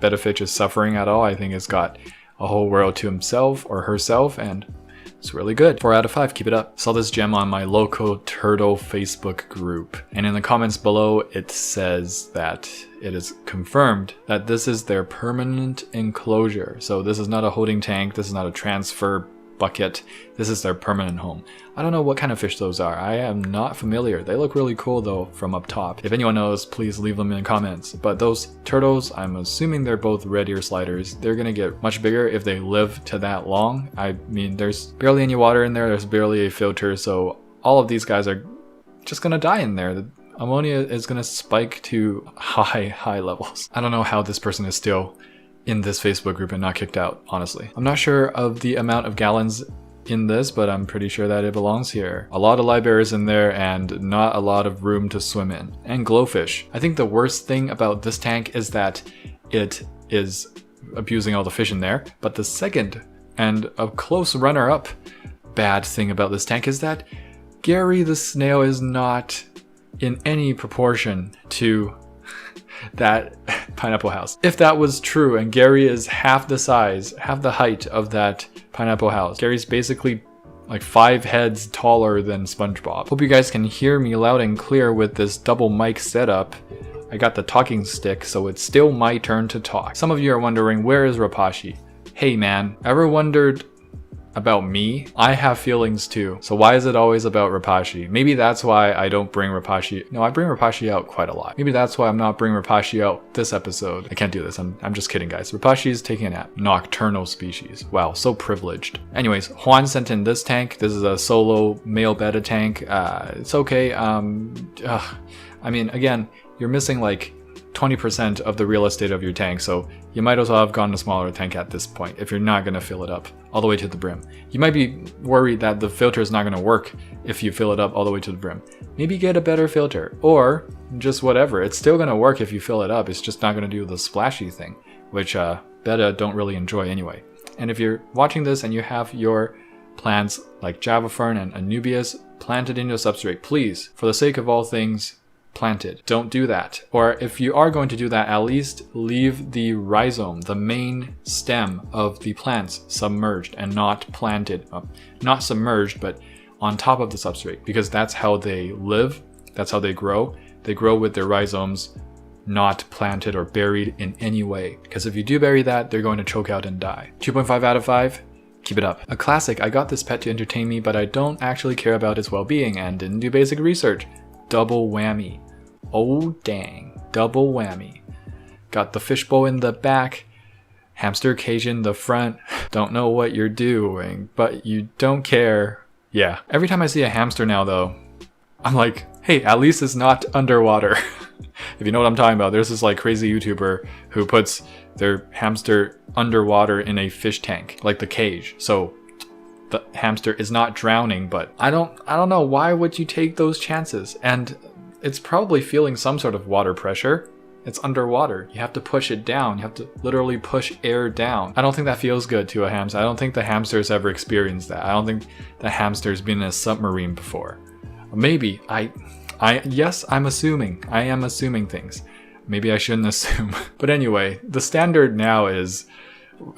Bettafitch is suffering at all. I think it's got a whole world to himself or herself, and it's really good. 4 out of 5, keep it up. Saw this gem on my local turtle Facebook group, and in the comments below it says that it is confirmed that this is their permanent enclosure. So this is not a holding tank, this is not a transfer bucket, this is their permanent home. I don't know what kind of fish those are. I am not familiar. They look really cool though from up top. If anyone knows, please leave them in the comments. But those turtles, I'm assuming they're both red ear sliders. They're gonna get much bigger if they live to that long. I mean, there's barely any water in there, there's barely a filter, so all of these guys are just gonna die in there. The ammonia is gonna spike to high levels. I don't know how this person is still in this Facebook group and not kicked out, honestly. I'm not sure of the amount of gallons in this, but I'm pretty sure that it belongs here. A lot of live bears in there and not a lot of room to swim in. And glowfish. I think the worst thing about this tank is that it is abusing all the fish in there, but the second and a close runner-up bad thing about this tank is that Gary the snail is not in any proportion to that pineapple house. If that was true and Gary is half the size, half the height of that pineapple house, Gary's basically like 5 heads taller than SpongeBob. Hope you guys can hear me loud and clear with this double mic setup. I got the talking stick, so it's still my turn to talk. Some of you are wondering, where is Rapashi? Hey man, ever wondered about me? I have feelings too. So why is it always about Rapashi? Maybe that's why I don't bring Rapashi. No, I bring Rapashi out quite a lot. Maybe that's why I'm not bringing Rapashi out this episode. I can't do this. I'm just kidding, guys. Rapashi is taking a nap. Nocturnal species. Wow, so privileged. Anyways, Juan sent in this tank. This is a solo male betta tank. It's okay. I mean, again, you're missing like 20% of the real estate of your tank, so you might as well have gone a smaller tank at this point if you're not going to fill it up all the way to the brim. You might be worried that the filter is not going to work if you fill it up all the way to the brim. Maybe get a better filter, or just whatever. It's still going to work if you fill it up, it's just not going to do the splashy thing, which betta don't really enjoy anyway. And if you're watching this and you have your plants like Java Fern and Anubias planted in your substrate, please, for the sake of all things, planted. Don't do that. Or if you are going to do that, at least leave the rhizome, the main stem of the plants, submerged and not planted. Not submerged, but on top of the substrate, because that's how they live, that's how they grow. They grow with their rhizomes not planted or buried in any way. Because if you do bury that, they're going to choke out and die. 2.5 out of 5. Keep it up. A classic. I got this pet to entertain me, but I don't actually care about its well-being and didn't do basic research. Double whammy. Oh dang, double whammy. Got the fishbowl in the back, hamster cage in the front. Don't know what you're doing, but you don't care. Yeah, every time I see a hamster now though, I'm like, hey, at least it's not underwater. If you know what I'm talking about, there's this like crazy YouTuber who puts their hamster underwater in a fish tank, like the cage. So the hamster is not drowning, but I don't know, why would you take those chances? And it's probably feeling some sort of water pressure. It's underwater. You have to push it down. You have to literally push air down. I don't think that feels good to a hamster. I don't think the hamster's ever experienced that. I don't think the hamster's been in a submarine before. Maybe. Yes, I'm assuming. I am assuming things. Maybe I shouldn't assume. But anyway, the standard now is,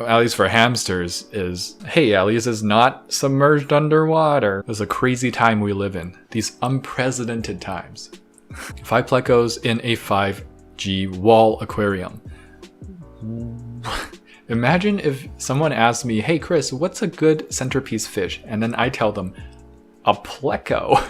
at least for hamsters, is, hey, at least it's not submerged underwater. It's a crazy time we live in. These unprecedented times. 5 plecos in a 5G wall aquarium. Imagine if someone asked me, hey Chris, what's a good centerpiece fish? And then I tell them, a pleco,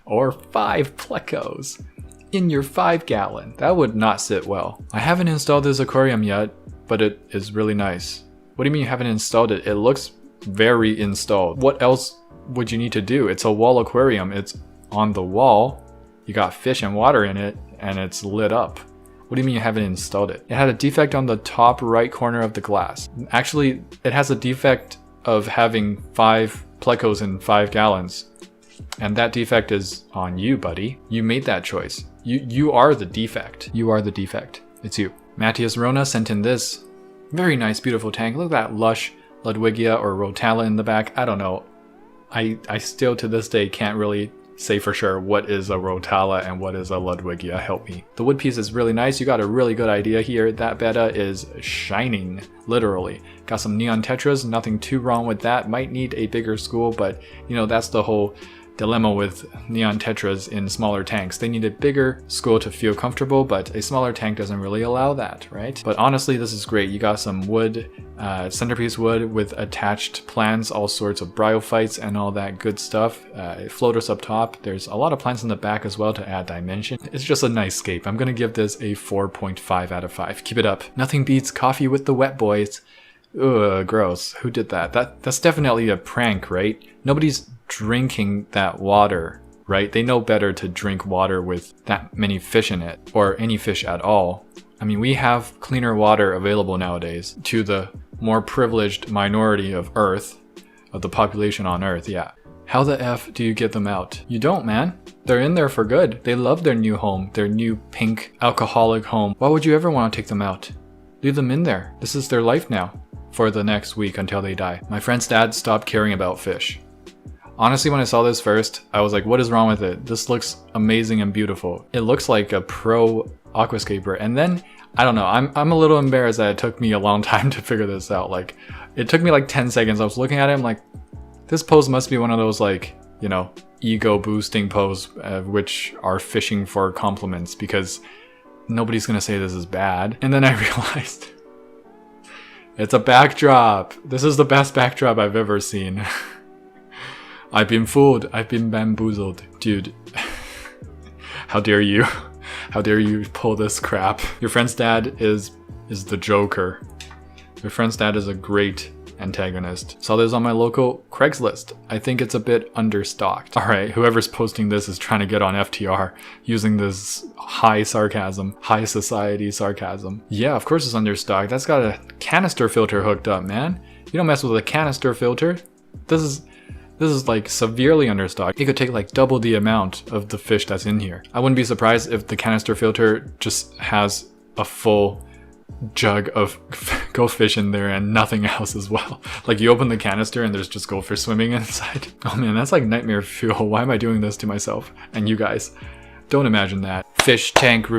or 5 plecos in your 5-gallon. That would not sit well. I haven't installed this aquarium yet, but it is really nice. What do you mean you haven't installed it? It looks very installed. What else would you need to do? It's a wall aquarium. It's on the wall. You got fish and water in it, and it's lit up. What do you mean you haven't installed it? It had a defect on the top right corner of the glass. Actually, it has a defect of having 5 plecos in 5 gallons. And that defect is on you, buddy. You made that choice. You are the defect. You are the defect. It's you. Matthias Rona sent in this very nice, beautiful tank. Look at that lush Ludwigia or Rotala in the back. I don't know. I still to this day can't really say for sure what is a Rotala and what is a Ludwigia. Help me. The wood piece is really nice. You got a really good idea here. That beta is shining, literally. Got some neon tetras, nothing too wrong with that. Might need a bigger school, but you know, that's the whole dilemma with neon tetras in smaller tanks. They need a bigger school to feel comfortable, but a smaller tank doesn't really allow that, right? But honestly, this is great. You got some wood, centerpiece wood with attached plants, all sorts of bryophytes and all that good stuff. Floaters up top. There's a lot of plants in the back as well to add dimension. It's just a nice scape. I'm gonna give this a 4.5 out of 5. Keep it up. Nothing beats coffee with the wet boys. Ugh, gross. Who did that? That's definitely a prank, right? Nobody's drinking that water, right? They know better to drink water with that many fish in it, or any fish at all. I mean, we have cleaner water available nowadays to the more privileged minority of Earth, of the population on Earth, yeah. How the F do you get them out? You don't, man. They're in there for good. They love their new home, their new pink alcoholic home. Why would you ever want to take them out? Leave them in there. This is their life now, for the next week until they die. My friend's dad stopped caring about fish. Honestly, when I saw this first, I was like, what is wrong with it? This looks amazing and beautiful. It looks like a pro aquascaper. And then, I don't know, I'm a little embarrassed that it took me a long time to figure this out. Like, it took me like 10 seconds. I was looking at it, I'm like, this pose must be one of those, like, you know, ego boosting pose, which are fishing for compliments, because nobody's gonna say this is bad. And then I realized, it's a backdrop. This is the best backdrop I've ever seen. I've been fooled. I've been bamboozled. Dude, how dare you? How dare you pull this crap? Your friend's dad is the Joker. Your friend's dad is a great antagonist. Saw this on my local Craigslist. I think it's a bit understocked. Alright, whoever's posting this is trying to get on FTR using this high sarcasm, high society sarcasm. Yeah, of course it's understocked. That's got a canister filter hooked up, man. You don't mess with a canister filter. This is like severely understocked. It could take like double the amount of the fish that's in here. I wouldn't be surprised if the canister filter just has a full jug of goldfish in there and nothing else as well. Like you open the canister and there's just goldfish swimming inside. Oh man, that's like nightmare fuel. Why am I doing this to myself and you guys? Don't imagine that. Fish tank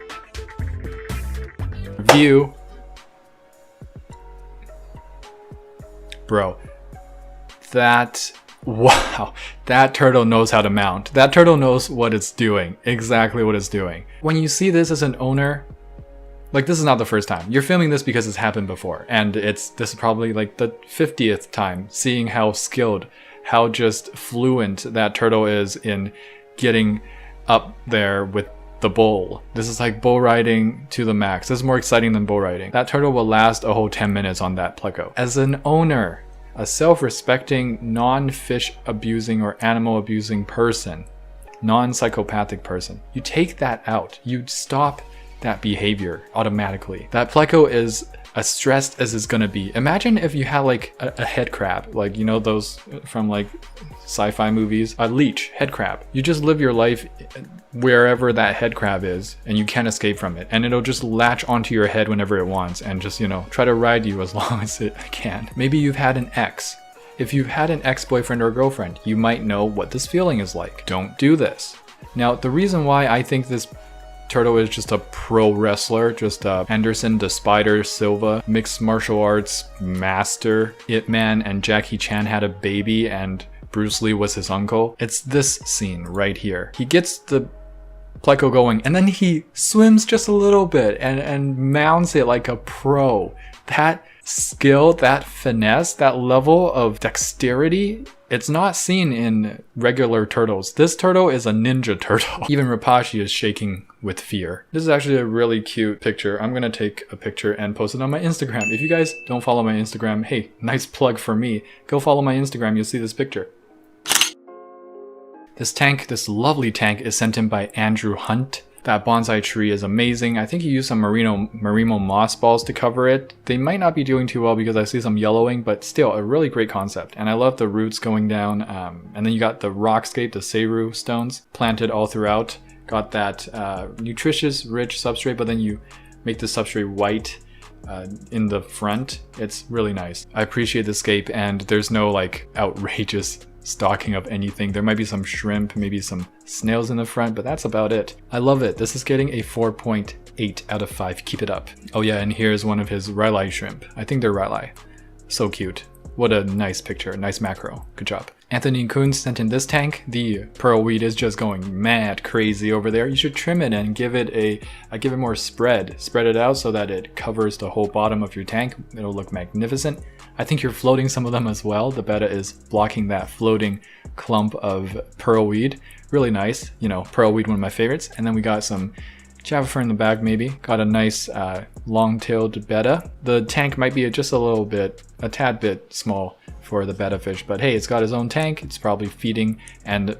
review. Bro, wow, that turtle knows how to mount. That turtle knows what it's doing, exactly what it's doing. When you see this as an owner, like this is not the first time. You're filming this because it's happened before, and this is probably like the 50th time seeing how skilled, how just fluent that turtle is in getting up there with the bull. This is like bull riding to the max. This is more exciting than bull riding. That turtle will last a whole 10 minutes on that pleco. As an owner, a self-respecting, non-fish abusing or animal abusing person, non-psychopathic person, you take that out. You stop that behavior automatically. That pleco is as stressed as it's gonna be. Imagine if you had like a head crab, like you know those from like sci-fi movies, a leech, head crab. You just live your life wherever that head crab is and you can't escape from it, and it'll just latch onto your head whenever it wants and just, you know, try to ride you as long as it can. Maybe you've had an ex. If you've had an ex-boyfriend or girlfriend, you might know what this feeling is like. Don't do this. Now, the reason why I think this turtle is just a pro wrestler, just Anderson the Spider Silva, mixed martial arts master. Ip Man and Jackie Chan had a baby and Bruce Lee was his uncle. It's this scene right here. He gets the pleco going and then he swims just a little bit and mounts it like a pro. That skill, that finesse, that level of dexterity, it's not seen in regular turtles. This turtle is a ninja turtle. Even Rapashi is shaking with fear. This is actually a really cute picture. I'm gonna take a picture and post it on my Instagram. If you guys don't follow my Instagram, hey, nice plug for me. Go follow my Instagram, you'll see this picture. This tank, this lovely tank, is sent in by Andrew Hunt. That bonsai tree is amazing. I think he used some Marimo moss balls to cover it. They might not be doing too well because I see some yellowing, but still a really great concept. And I love the roots going down. And then you got the rockscape, the Seiru stones planted all throughout. Got that nutritious, rich substrate, but then you make the substrate white in the front. It's really nice. I appreciate the scape, and there's no like outrageous stocking of anything. There might be some shrimp, maybe some snails in the front, but that's about it. I love it. This is getting a 4.8 out of 5. Keep it up. Oh yeah, and here's one of his Rylai shrimp. I think they're Rylai. So cute. What a nice picture, nice macro. Good job. Anthony Kuhn sent in this tank. The pearl weed is just going mad crazy over there. You should trim it and give it more spread. Spread it out so that it covers the whole bottom of your tank. It'll look magnificent. I think you're floating some of them as well. The betta is blocking that floating clump of pearl weed. Really nice. You know, pearl weed, one of my favorites. And then we got some Java fur in the bag maybe. Got a nice long-tailed betta. The tank might be just a tad bit small for the betta fish, but hey, it's got his own tank. It's probably feeding and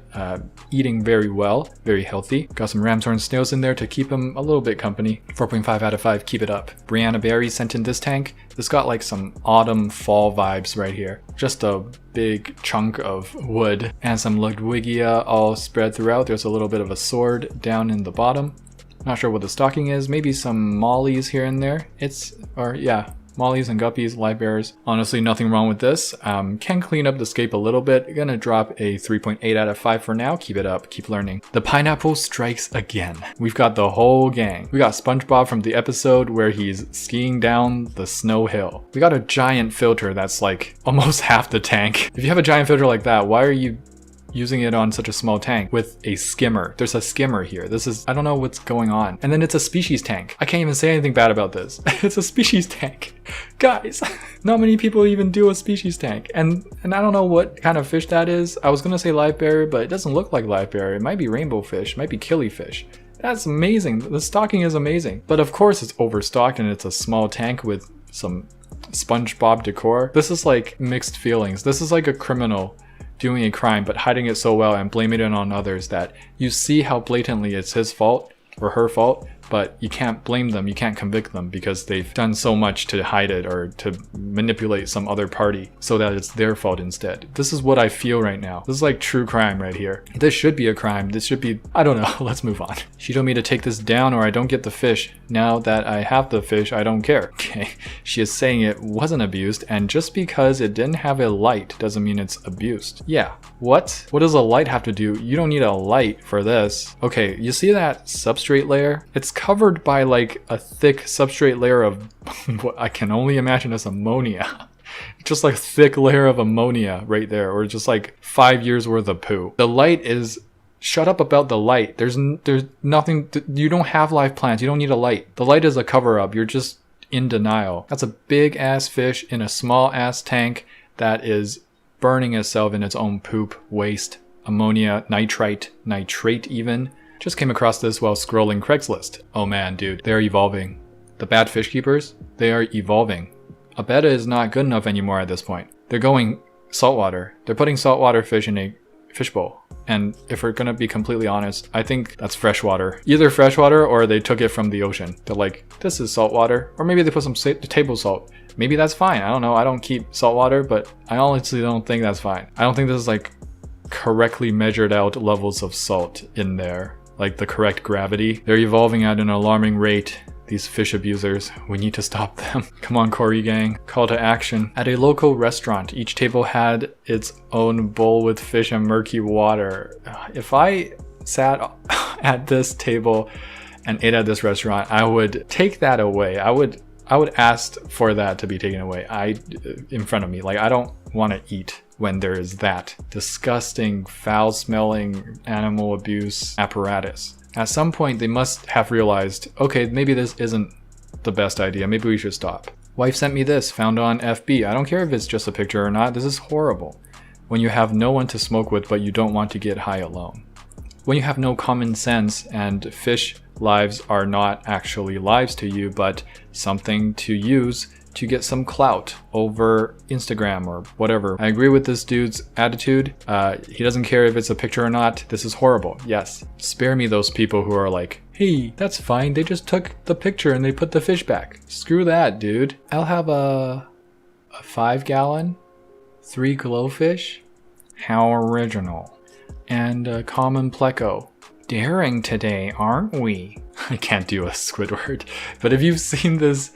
eating very well, very healthy. Got some ramshorn snails in there to keep him a little bit company. 4.5 out of 5, keep it up. Brianna Berry sent in this tank. This got like some autumn fall vibes right here. Just a big chunk of wood and some Ludwigia all spread throughout. There's a little bit of a sword down in the bottom. Not sure what the stocking is. Maybe some mollies here and there. Mollies and guppies, live bearers. Honestly, nothing wrong with this. Can clean up the scape a little bit. Gonna drop a 3.8 out of 5 for now. Keep it up, keep learning. The pineapple strikes again. We've got the whole gang. We got SpongeBob from the episode where he's skiing down the snow hill. We got a giant filter that's like almost half the tank. If you have a giant filter like that, why are you using it on such a small tank with a skimmer? There's a skimmer here. I don't know what's going on. And then it's a species tank. I can't even say anything bad about this. It's a species tank. Guys, not many people even do a species tank. And I don't know what kind of fish that is. I was gonna say live bearer, but it doesn't look like live bearer. It might be rainbow fish, it might be killifish. That's amazing. The stocking is amazing. But of course it's overstocked and it's a small tank with some SpongeBob decor. This is like mixed feelings. This is like a criminal doing a crime but hiding it so well and blaming it on others that you see how blatantly it's his fault or her fault, but you can't blame them, you can't convict them because they've done so much to hide it or to manipulate some other party so that it's their fault instead. This is what I feel right now. This is like true crime right here. This should be a crime. This should be, I don't know, let's move on. She told me to take this down or I don't get the fish. Now that I have the fish, I don't care. Okay, she is saying it wasn't abused, and just because it didn't have a light doesn't mean it's abused. Yeah, what? What does a light have to do? You don't need a light for this. Okay, you see that substrate layer? It's covered by like a thick substrate layer of what I can only imagine as ammonia. Just like a thick layer of ammonia right there, or just like 5 years worth of poo. The light is, shut up about the light. There's nothing, you don't have live plants, you don't need a light. The light is a cover up, you're just in denial. That's a big ass fish in a small ass tank that is burning itself in its own poop, waste, ammonia, nitrate even. Just came across this while scrolling Craigslist. Oh man, dude, they're evolving. The bad fish keepers, they are evolving. A betta is not good enough anymore at this point. They're going saltwater. They're putting saltwater fish in a fishbowl. And if we're gonna be completely honest, I think that's freshwater. Either freshwater or they took it from the ocean. They're like, this is saltwater. Or maybe they put some table salt. Maybe that's fine. I don't know. I don't keep saltwater, but I honestly don't think that's fine. I don't think this is like correctly measured out levels of salt in there. Like the correct gravity. They're evolving at an alarming rate. These fish abusers, we need to stop them. Come on, Corey gang, call to action. At a local restaurant, each table had its own bowl with fish and murky water. If I sat at this table and ate at this restaurant, I would take that away. I would ask for that to be taken away. In front of me. Like, I don't want to eat when there is that disgusting, foul-smelling animal abuse apparatus. At some point, they must have realized, okay, maybe this isn't the best idea. Maybe we should stop. Wife sent me this, found on FB. I don't care if it's just a picture or not. This is horrible. When you have no one to smoke with, but you don't want to get high alone. When you have no common sense and fish lives are not actually lives to you, but something to use to get some clout over Instagram or whatever. I agree with this dude's attitude. He doesn't care if it's a picture or not. This is horrible. Yes. Spare me those people who are like, hey, that's fine. They just took the picture and they put the fish back. Screw that, dude. I'll have a 5-gallon, 3 glowfish. How original. And a common pleco. Daring today, aren't we? I can't do a Squidward. But if you've seen this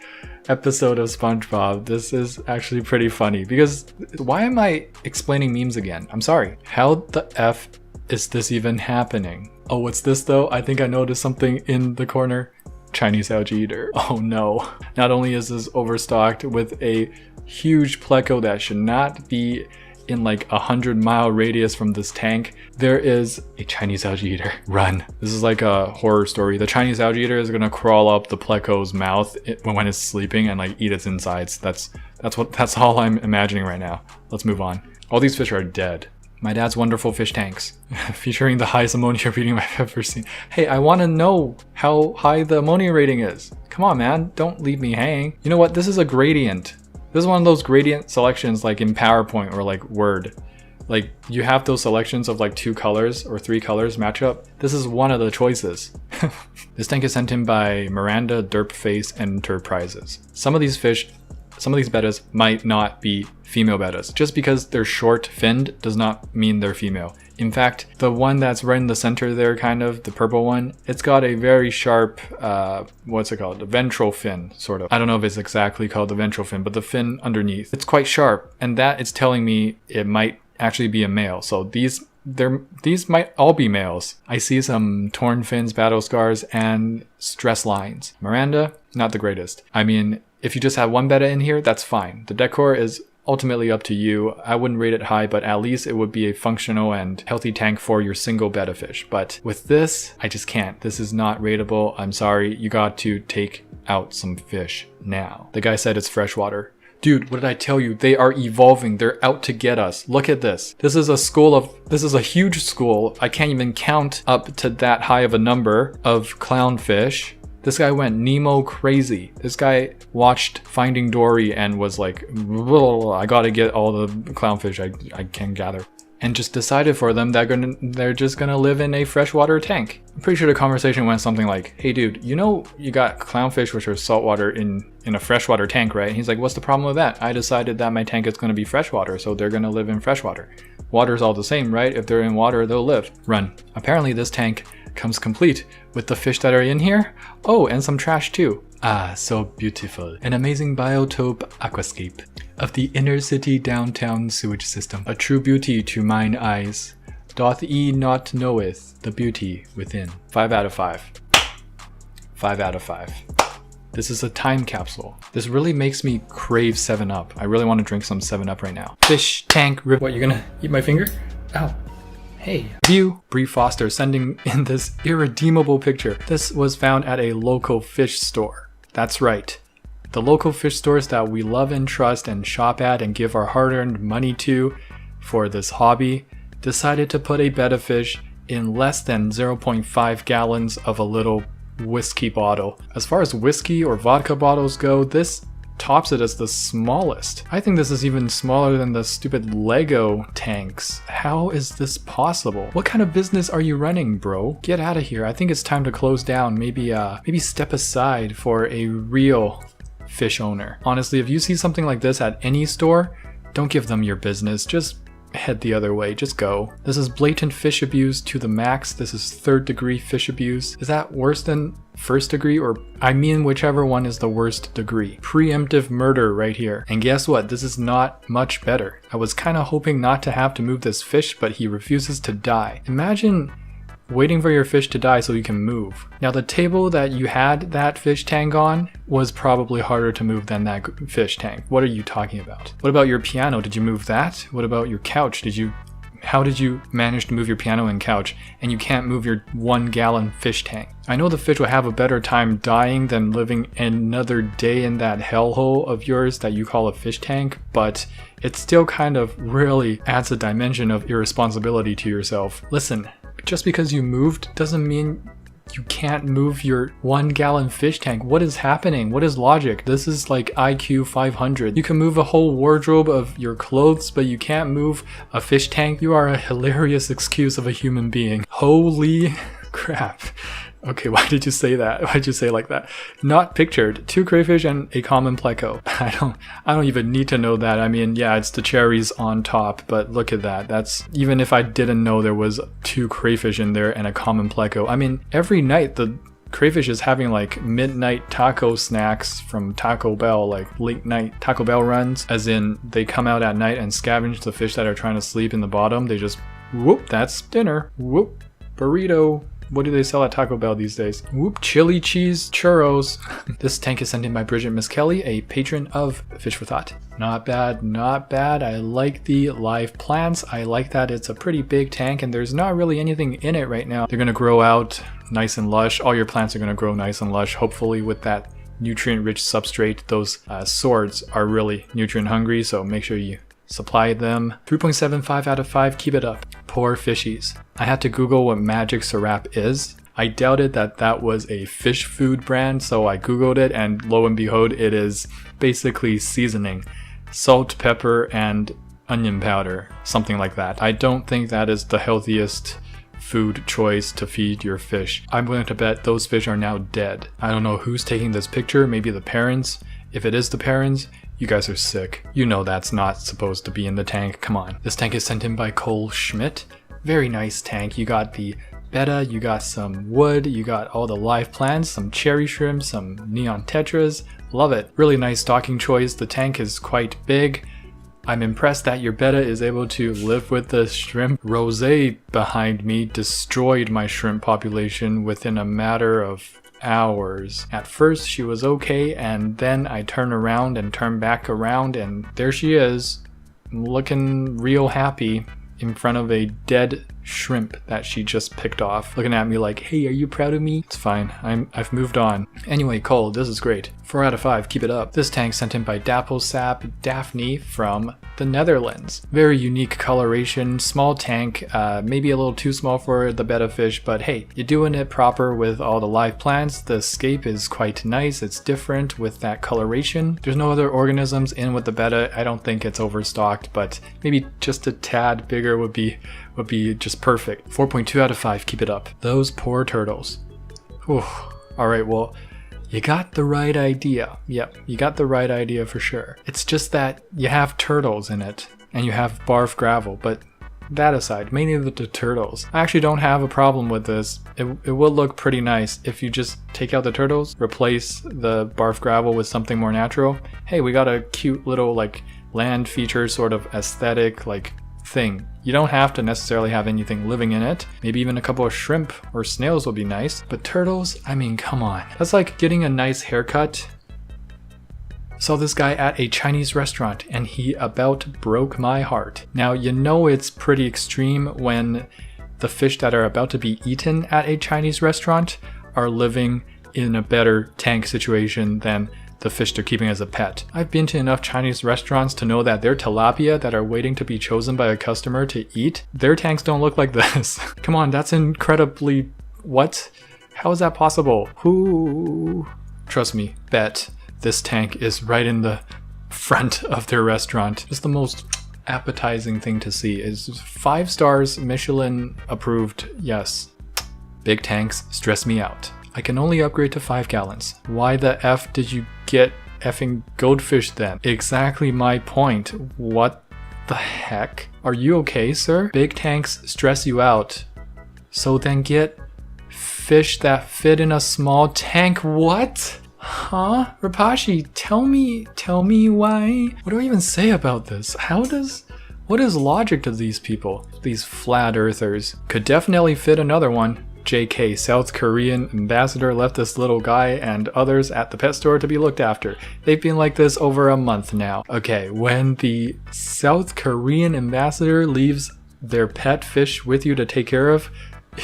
episode of SpongeBob. This is actually pretty funny because why am I explaining memes again? I'm sorry. How the F is this even happening? Oh, what's this though? I think I noticed something in the corner. Chinese algae eater. Oh no. Not only is this overstocked with a huge pleco that should not be in like 100-mile radius from this tank, there is a Chinese algae eater. Run. This is like a horror story. The Chinese algae eater is gonna crawl up the pleco's mouth when it's sleeping and like eat its insides. That's all I'm imagining right now. Let's move on. All these fish are dead. My dad's wonderful fish tanks, featuring the highest ammonia rating I've ever seen. Hey, I want to know how high the ammonia rating is. Come on, man, don't leave me hanging. You know what? This is a gradient. This is one of those gradient selections like in PowerPoint or like Word. Like you have those selections of like 2 colors or 3 colors match up. This is one of the choices. This tank is sent in by Miranda, Derpface, and Enterprises. Some of these bettas might not be female bettas. Just because they're short finned does not mean they're female. In fact, the one that's right in the center there, kind of, the purple one, it's got a very sharp, what's it called? The ventral fin, sort of. I don't know if it's exactly called the ventral fin, but the fin underneath. It's quite sharp, and that is telling me it might actually be a male. So these might all be males. I see some torn fins, battle scars, and stress lines. Miranda, not the greatest. I mean, if you just have one betta in here, that's fine. The decor is ultimately up to you. I wouldn't rate it high, but at least it would be a functional and healthy tank for your single betta fish. But with this, I just can't. This is not rateable. I'm sorry. You got to take out some fish now. The guy said it's freshwater. Dude, what did I tell you? They are evolving. They're out to get us. Look at this. This is a huge school. I can't even count up to that high of a number of clownfish. This guy went Nemo crazy. This guy watched Finding Dory and was like, I gotta get all the clownfish I can gather. And just decided for them that they're just gonna live in a freshwater tank. I'm pretty sure the conversation went something like, hey dude, you know you got clownfish which are saltwater in a freshwater tank, right? And he's like, what's the problem with that? I decided that my tank is gonna be freshwater, so they're gonna live in freshwater. Water's all the same, right? If they're in water, they'll live. Run. Apparently this tank comes complete with the fish that are in here. Oh, and some trash too. Ah, so beautiful. An amazing biotope aquascape of the inner city downtown sewage system. A true beauty to mine eyes. Doth ye not knoweth the beauty within? 5 out of 5. 5 out of 5. This is a time capsule. This really makes me crave 7-Up. I really want to drink some 7-Up right now. Fish tank rip. What, you're gonna eat my finger? Ow. Hey. View. Bree Foster sending in this irredeemable picture. This was found at a local fish store. That's right. The local fish stores that we love and trust and shop at and give our hard-earned money to for this hobby decided to put a betta fish in less than 0.5 gallons of a little whiskey bottle. As far as whiskey or vodka bottles go, this tops it as the smallest. I think this is even smaller than the stupid Lego tanks. How is this possible? What kind of business are you running, bro? Get out of here. I think it's time to close down. Maybe step aside for a real fish owner. Honestly, if you see something like this at any store, don't give them your business. Just head the other way. Just go. This is blatant fish abuse to the max. This is 3rd degree fish abuse. Is that worse than 1st degree? Or I mean whichever one is the worst degree. Preemptive murder right here. And guess what? This is not much better. I was kind of hoping not to have to move this fish, but he refuses to die. Imagine waiting for your fish to die so you can move. Now the table that you had that fish tank on was probably harder to move than that fish tank. What are you talking about? What about your piano? Did you move that? What about your couch? How did you manage to move your piano and couch and you can't move your 1-gallon fish tank? I know the fish will have a better time dying than living another day in that hellhole of yours that you call a fish tank, but it still kind of really adds a dimension of irresponsibility to yourself. Listen, just because you moved doesn't mean you can't move your 1-gallon fish tank. What is happening? What is logic? This is like IQ 500. You can move a whole wardrobe of your clothes, but you can't move a fish tank. You are a hilarious excuse of a human being. Holy crap. Okay, why did you say that? Why did you say it like that? Not pictured. 2 crayfish and a common pleco. I don't even need to know that. I mean, yeah, it's the cherries on top, but look at that. That's, even if I didn't know there was 2 crayfish in there and a common pleco. I mean, every night the Crayfish is having like midnight taco snacks from Taco Bell, like late night Taco Bell runs, as in they come out at night and scavenge the fish that are trying to sleep in the bottom. They just, whoop, that's dinner. Whoop, burrito. What do they sell at Taco Bell these days? Whoop, chili cheese churros. This tank is sent in by Bridget Miss Kelly, a patron of Fish for Thought. Not bad, not bad. I like the live plants. I like that it's a pretty big tank and there's not really anything in it right now. They're gonna grow out nice and lush. All your plants are gonna grow nice and lush, hopefully with that nutrient-rich substrate. Those swords are really nutrient hungry, so make sure you supply them. 3.75 out of 5, keep it up. Poor fishies. I had to Google what magic syrup is. I doubted that that was a fish food brand, so I Googled it and lo and behold, it is basically seasoning. Salt, pepper, and onion powder, something like that. I don't think that is the healthiest food choice to feed your fish. I'm willing to bet those fish are now dead. I don't know who's taking this picture, maybe the parents. If it is the parents, you guys are sick. You know that's not supposed to be in the tank, come on. This tank is sent in by Cole Schmidt. Very nice tank. You got the betta, you got some wood, you got all the live plants, some cherry shrimp, some neon tetras. Love it. Really nice stocking choice. The tank is quite big. I'm impressed that your betta is able to live with the shrimp. Rosé behind me destroyed my shrimp population within a matter of hours. At first she was okay, and then I turn around and turn back around and there she is, looking real happy in front of a dead shrimp that she just picked off, looking at me like, hey, are you proud of me? It's fine, I've moved on. Anyway, Cole, this is great. 4 out of 5, keep it up. This tank sent in by Dappelsap Daphne from the Netherlands. Very unique coloration, small tank, maybe a little too small for the betta fish, but hey, you're doing it proper with all the live plants. The scape is quite nice, it's different with that coloration. There's no other organisms in with the betta. I don't think it's overstocked, but maybe just a tad bigger would be just perfect. 4.2 out of 5, keep it up. Those poor turtles. Whew. Alright, well, you got the right idea. Yep, you got the right idea for sure. It's just that you have turtles in it, and you have barf gravel, but that aside, mainly the turtles. I actually don't have a problem with this. It will look pretty nice if you just take out the turtles, replace the barf gravel with something more natural. Hey, we got a cute little like land feature sort of aesthetic like thing. You don't have to necessarily have anything living in it. Maybe even a couple of shrimp or snails will be nice. But turtles, I mean, come on. That's like getting a nice haircut. Saw this guy at a Chinese restaurant and he about broke my heart. Now, you know it's pretty extreme when the fish that are about to be eaten at a Chinese restaurant are living in a better tank situation than the fish they're keeping as a pet. I've been to enough Chinese restaurants to know that their tilapia that are waiting to be chosen by a customer to eat, their tanks don't look like this. Come on, that's incredibly... what? How is that possible? Who? Trust me, bet this tank is right in the front of their restaurant. It's the most appetizing thing to see. Is 5 stars, Michelin approved, yes. Big tanks stress me out. I can only upgrade to 5 gallons. Why the F did you get effing goldfish then? Exactly my point. What the heck? Are you okay, sir? Big tanks stress you out. So then get fish that fit in a small tank. What? Huh? Rapashi, tell me why? What do I even say about this? What is logic to these people? These flat earthers. Could definitely fit another one. JK, South Korean ambassador left this little guy and others at the pet store to be looked after. They've been like this over a month now. Okay, when the South Korean ambassador leaves their pet fish with you to take care of,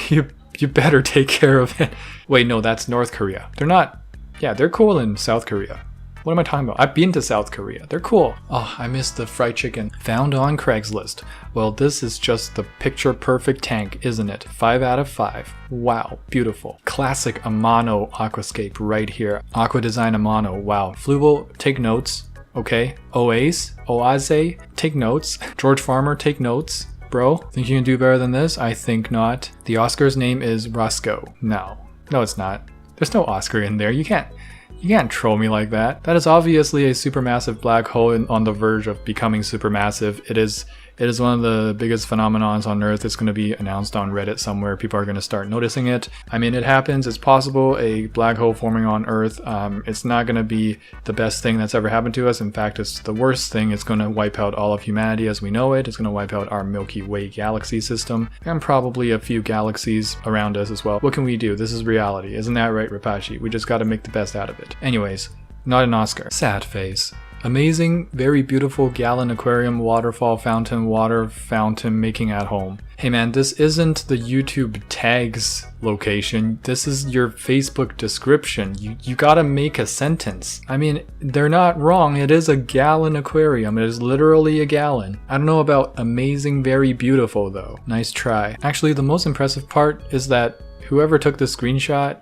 you better take care of it. Wait, no, that's North Korea. They're not, yeah, they're cool in South Korea. What am I talking about? I've been to South Korea. They're cool. Oh, I missed the fried chicken. Found on Craigslist. Well, this is just the picture perfect tank, isn't it? 5 out of 5. Wow, beautiful. Classic Amano aquascape right here. Aqua Design Amano. Wow. Fluval, take notes. Okay. Oase, take notes. George Farmer, take notes. Bro, think you can do better than this? I think not. The Oscar's name is Roscoe. No, it's not. There's no Oscar in there. You can't troll me like that. That is obviously a supermassive black hole on the verge of becoming supermassive. It is It is one of the biggest phenomenons on Earth. It's going to be announced on Reddit somewhere. People are going to start noticing it. I mean, it happens. It's possible, a black hole forming on Earth. It's not going to be the best thing that's ever happened to us. In fact, it's the worst thing. It's going to wipe out all of humanity as we know it. It's going to wipe out our Milky Way galaxy system and probably a few galaxies around us as well. What can we do? This is reality. Isn't that right, Rapashi? We just got to make the best out of it. Anyways, not an Oscar. Sad face. Amazing, very beautiful gallon aquarium, waterfall fountain, water fountain making at home. Hey man, this isn't the YouTube tags location. This is your Facebook description. You gotta make a sentence. I mean, they're not wrong. It is a gallon aquarium. It is literally a gallon. I don't know about amazing, very beautiful though. Nice try. Actually, the most impressive part is that whoever took the screenshot,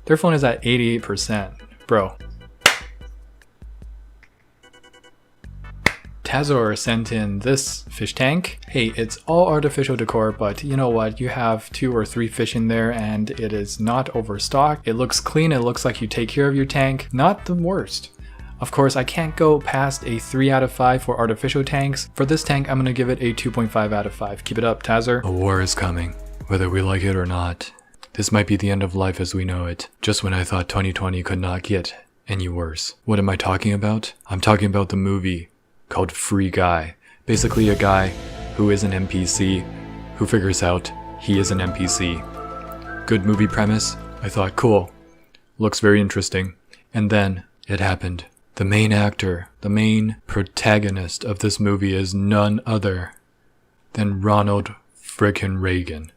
their phone is at 88%. Bro. Tazor sent in this fish tank. Hey, it's all artificial decor, but you know what? You have 2 or 3 fish in there and it is not overstocked. It looks clean. It looks like you take care of your tank. Not the worst. Of course, I can't go past a 3 out of 5 for artificial tanks. For this tank, I'm gonna give it a 2.5 out of 5. Keep it up, Tazor. A war is coming, whether we like it or not. This might be the end of life as we know it, just when I thought 2020 could not get any worse. What am I talking about? I'm talking about the movie called Free Guy. Basically a guy who is an NPC who figures out he is an NPC. Good movie premise. I thought, cool. Looks very interesting. And then it happened. The main actor, the main protagonist of this movie is none other than Ronald frickin' Reagan.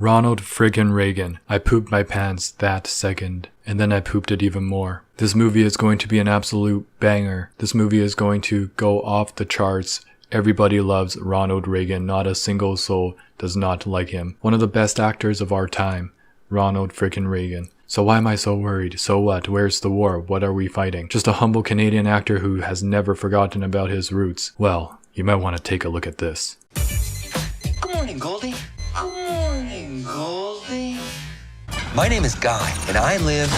Ronald friggin' Reagan. I pooped my pants that second, and then I pooped it even more. This movie is going to be an absolute banger. This movie is going to go off the charts. Everybody loves Ronald Reagan. Not a single soul does not like him. One of the best actors of our time, Ronald frickin' Reagan. So why am I so worried? So what? Where's the war? What are we fighting? Just a humble Canadian actor who has never forgotten about his roots. Well, you might want to take a look at this. Good morning, Goldie. Good morning, Goldie. My name is Guy, and I live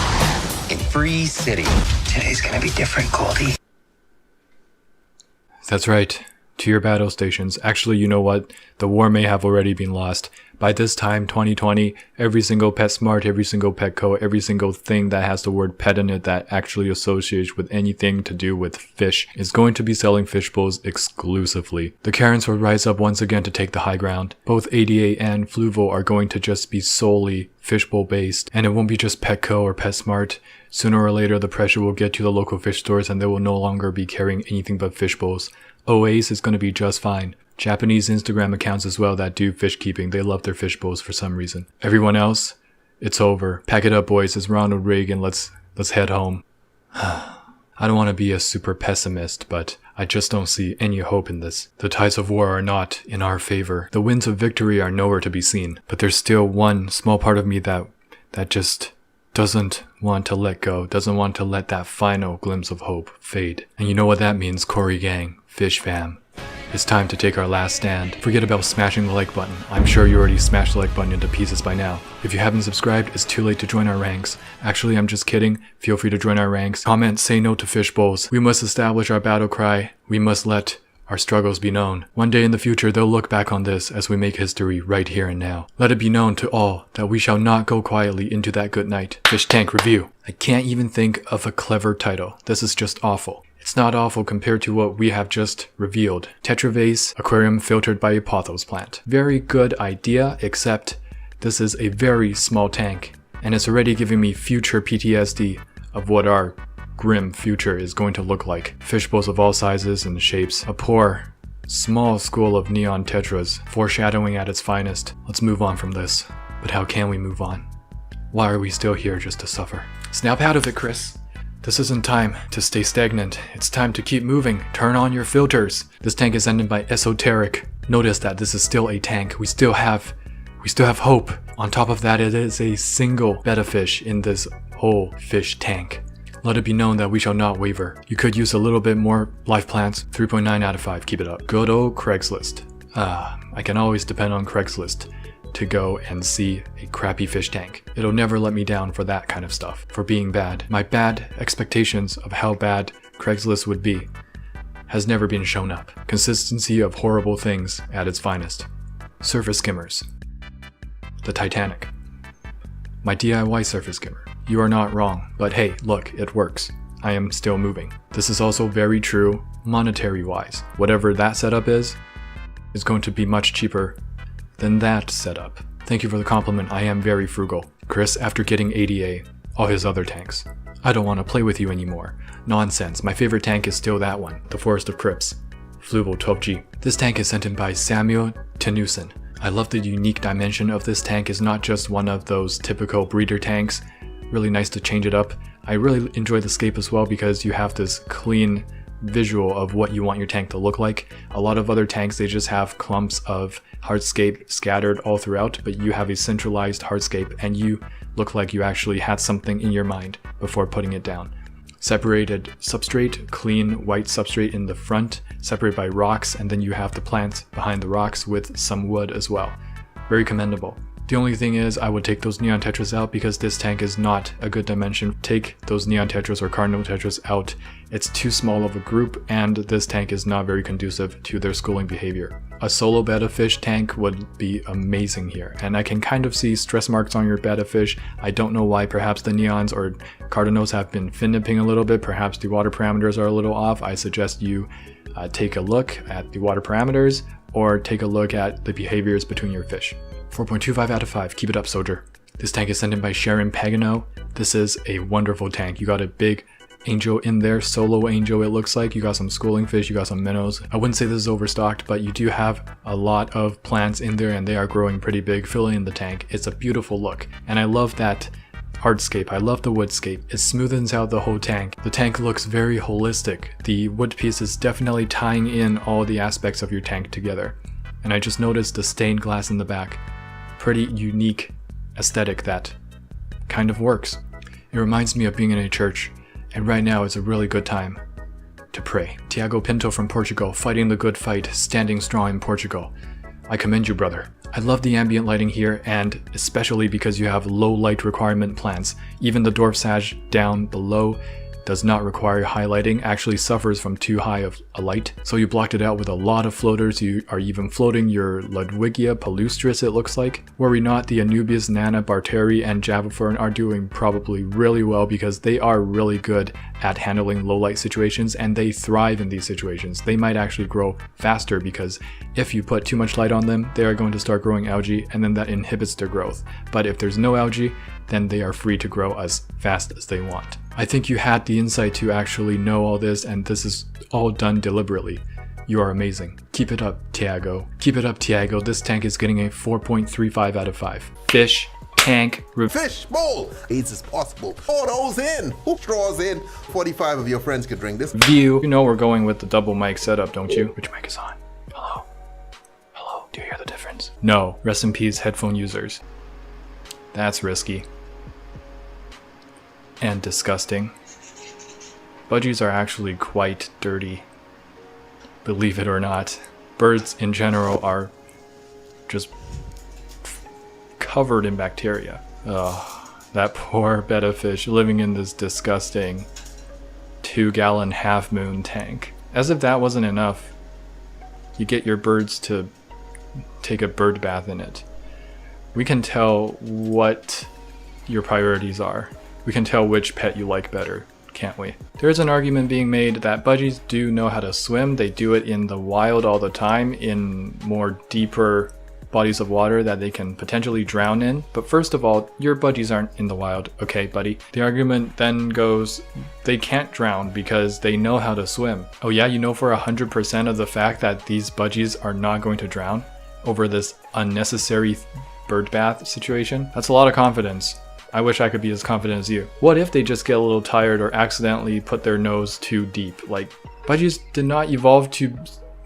in Free City. Today's gonna be different, Goldie. That's right. To your battle stations. Actually, you know what? The war may have already been lost. By this time, 2020, every single PetSmart, every single Petco, every single thing that has the word pet in it that actually associates with anything to do with fish is going to be selling fish bowls exclusively. The Karens will rise up once again to take the high ground. Both ADA and Fluval are going to just be solely fishbowl based, and it won't be just Petco or PetSmart. Sooner or later, the pressure will get to the local fish stores and they will no longer be carrying anything but fish bowls. OA's is going to be just fine. Japanese Instagram accounts as well that do fish keeping, they love their fish bowls for some reason. Everyone else, it's over. Pack it up, boys. It's Ronald Reagan. Let's head home. I don't want to be a super pessimist, but I just don't see any hope in this. The tides of war are not in our favor. The winds of victory are nowhere to be seen. But there's still one small part of me that just doesn't want to let go, doesn't want to let that final glimpse of hope fade. And you know what that means, Corey Gang, Fish Fam. It's time to take our last stand. Forget about smashing the like button. I'm sure you already smashed the like button into pieces by now. If you haven't subscribed, it's too late to join our ranks. Actually, I'm just kidding. Feel free to join our ranks. Comment, say no to fish bowls. We must establish our battle cry. We must let our struggles be known. One day in the future, they'll look back on this as we make history right here and now. Let it be known to all that we shall not go quietly into that good night. Fish Tank Review. I can't even think of a clever title. This is just awful. It's not awful compared to what we have just revealed. Tetravase aquarium filtered by a pothos plant. Very good idea, except this is a very small tank, and it's already giving me future PTSD of what our grim future is going to look like. Fish bowls of all sizes and shapes. A poor, small school of neon tetras, foreshadowing at its finest. Let's move on from this. But how can we move on? Why are we still here just to suffer? Snap out of it, Chris. This isn't time to stay stagnant. It's time to keep moving. Turn on your filters. This tank is ended by esoteric. Notice that this is still a tank. We still have hope. On top of that, it is a single betta fish in this whole fish tank. Let it be known that we shall not waver. You could use a little bit more life plants. 3.9 out of 5. Keep it up. Good old Craigslist. I can always depend on Craigslist. to go and see a crappy fish tank. It'll never let me down for that kind of stuff, for being bad. My bad expectations of how bad Craigslist would be has never been shown up. Consistency of horrible things at its finest. Surface skimmers. The Titanic. My DIY surface skimmer. You are not wrong, but hey, look, it works. I am still moving. This is also very true monetary wise. Whatever that setup is going to be much cheaper than that setup. Thank you for the compliment. I am very frugal. Chris, after getting ADA, all his other tanks. I don't want to play with you anymore. Nonsense. My favorite tank is still that one, the Forest of Crips. Flubel 12G. This tank is sent in by Samuel Tenusen. I love the unique dimension of this tank. Is not just one of those typical breeder tanks. Really nice to change it up. I really enjoy the scape as well because you have this clean visual of what you want your tank to look like. A lot of other tanks, they just have clumps of hardscape scattered all throughout, but you have a centralized hardscape and you look like you actually had something in your mind before putting it down. Separated substrate, clean white substrate in the front, separated by rocks, and then you have the plant behind the rocks with some wood as well. Very commendable. The only thing is I would take those neon tetras out because this tank is not a good dimension. Take those neon tetras or cardinal tetras out. It's too small of a group and this tank is not very conducive to their schooling behavior. A solo betta fish tank would be amazing here, and I can kind of see stress marks on your betta fish. I don't know why. Perhaps the neons or cardinals have been fin nipping a little bit. Perhaps the water parameters are a little off. I suggest you take a look at the water parameters or take a look at the behaviors between your fish. 4.25 out of 5. Keep it up, soldier. This tank is sent in by Sharon Pagano. This is a wonderful tank. You got a big angel in there, solo angel it looks like. You got some schooling fish, you got some minnows. I wouldn't say this is overstocked, but you do have a lot of plants in there and they are growing pretty big, filling in the tank. It's a beautiful look. And I love that hardscape. I love the woodscape. It smoothens out the whole tank. The tank looks very holistic. The wood piece is definitely tying in all the aspects of your tank together. And I just noticed the stained glass in the back. Pretty unique aesthetic that kind of works. It reminds me of being in a church, and right now is a really good time to pray. Tiago Pinto from Portugal, fighting the good fight, standing strong in Portugal. I commend you, brother. I love the ambient lighting here, and especially because you have low light requirement plants. Even the dwarf sage down below does not require highlighting, actually suffers from too high of a light. So you blocked it out with a lot of floaters. You are even floating your Ludwigia palustris, it looks like. Were we not, the Anubias, Nana, Barteri, and Javafern are doing probably really well because they are really good at handling low light situations and they thrive in these situations. They might actually grow faster because if you put too much light on them, they are going to start growing algae and then that inhibits their growth. But if there's no algae, then they are free to grow as fast as they want. I think you had the insight to actually know all this, and this is all done deliberately. You are amazing. Keep it up, Tiago. Keep it up, Tiago. This tank is getting a 4.35 out of 5. Fish tank Fish bowl. AIDS is possible. Pour those in. Who straws in? 45 of your friends could drink this. view. You know we're going with the double mic setup, don't you? Which mic is on? Hello? Hello? Do you hear the difference? No. Rest in peace, headphone users. That's risky. And disgusting. Budgies are actually quite dirty. Believe it or not. Birds in general are just covered in bacteria. Ugh, that poor betta fish living in this disgusting 2-gallon half moon tank. As if that wasn't enough, you get your birds to take a bird bath in it. We can tell what your priorities are. We can tell which pet you like better, can't we? There's an argument being made that budgies do know how to swim. They do it in the wild all the time in more deeper bodies of water that they can potentially drown in. But first of all, your budgies aren't in the wild, okay, buddy? The argument then goes, they can't drown because they know how to swim. Oh yeah, you know for 100% of the fact that these budgies are not going to drown over this unnecessary bird bath situation? That's a lot of confidence. I wish I could be as confident as you. What if they just get a little tired or accidentally put their nose too deep? Like, budgies did not evolve to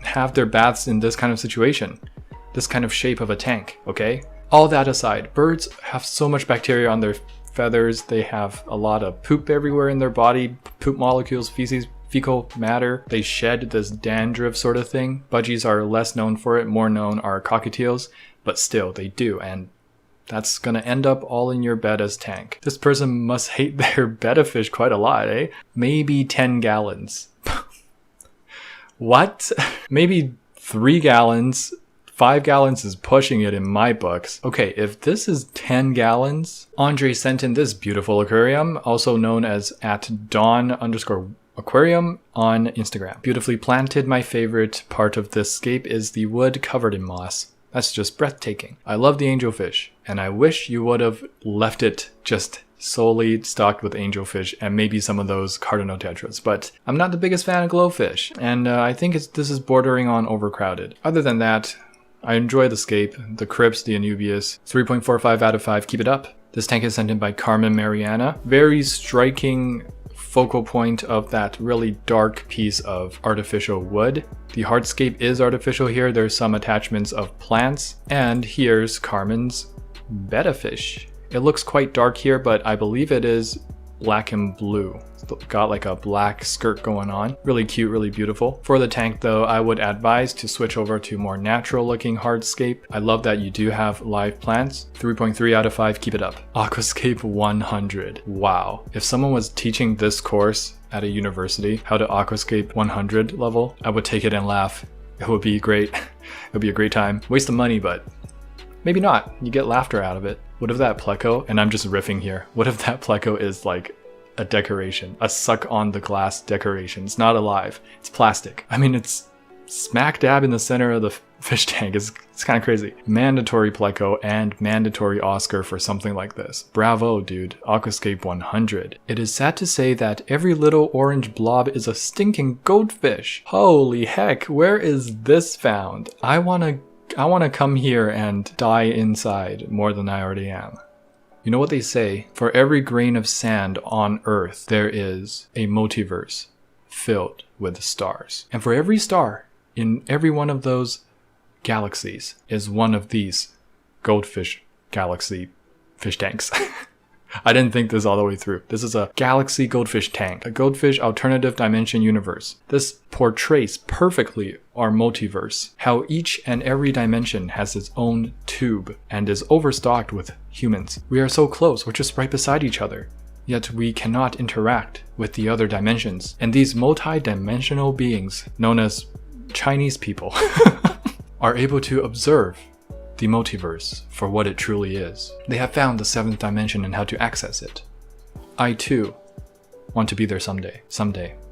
have their baths in this kind of situation. This kind of shape of a tank, okay? All that aside, birds have so much bacteria on their feathers. They have a lot of poop everywhere in their body, poop molecules, feces, fecal matter. They shed this dandruff sort of thing. Budgies are less known for it. More known are cockatiels. but still they do, and that's gonna end up all in your beta's tank. This person must hate their beta fish quite a lot, eh? Maybe 10 gallons. What? Maybe 3 gallons. 5 gallons is pushing it in my books. Okay, if this is 10 gallons, Andre sent in this beautiful aquarium, also known as @dawn_aquarium on Instagram. Beautifully planted. My favorite part of this scape is the wood covered in moss. That's just breathtaking. I love the angelfish, and I wish you would have left it just solely stocked with angelfish and maybe some of those cardinal tetras, but I'm not the biggest fan of glowfish, and I think this is bordering on overcrowded. Other than that, I enjoy the scape, the crypts, the Anubias. 3.45 out of 5, keep it up. This tank is sent in by Carmen Mariana. Very striking focal point of that really dark piece of artificial wood. The hardscape is artificial here. There's some attachments of plants. And here's Carmen's betta fish. It looks quite dark here, but I believe it is black and blue. It's got like a black skirt going on. Really cute, really beautiful. For the tank though, I would advise to switch over to more natural looking hardscape. I love that you do have live plants. 3.3 out of 5, keep it up. Aquascape 100. Wow. If someone was teaching this course at a university, how to aquascape 100 level, I would take it and laugh. It would be great. It would be a great time. Waste of money, but maybe not. You get laughter out of it. What if that pleco, and I'm just riffing here, what if that pleco is like a decoration, a suck on the glass decoration? It's not alive, it's plastic. I mean, it's smack dab in the center of the fish tank. It's kind of crazy. Mandatory pleco and mandatory Oscar for something like this. Bravo, dude. Aquascape 100. It is sad to say that every little orange blob is a stinking goldfish. Holy heck, where is this found? I wanna come here and die inside more than I already am. You know what they say? For every grain of sand on Earth, there is a multiverse filled with stars. And for every star in every one of those galaxies is one of these goldfish galaxy fish tanks. I didn't think this all the way through. This is a galaxy goldfish tank, a goldfish alternative dimension universe. This portrays perfectly our multiverse, how each and every dimension has its own tube and is overstocked with humans. We are so close, we're just right beside each other. Yet we cannot interact with the other dimensions. And these multi-dimensional beings, known as Chinese people, are able to observe the multiverse for what it truly is. They have found the 7th dimension and how to access it. I too want to be there someday,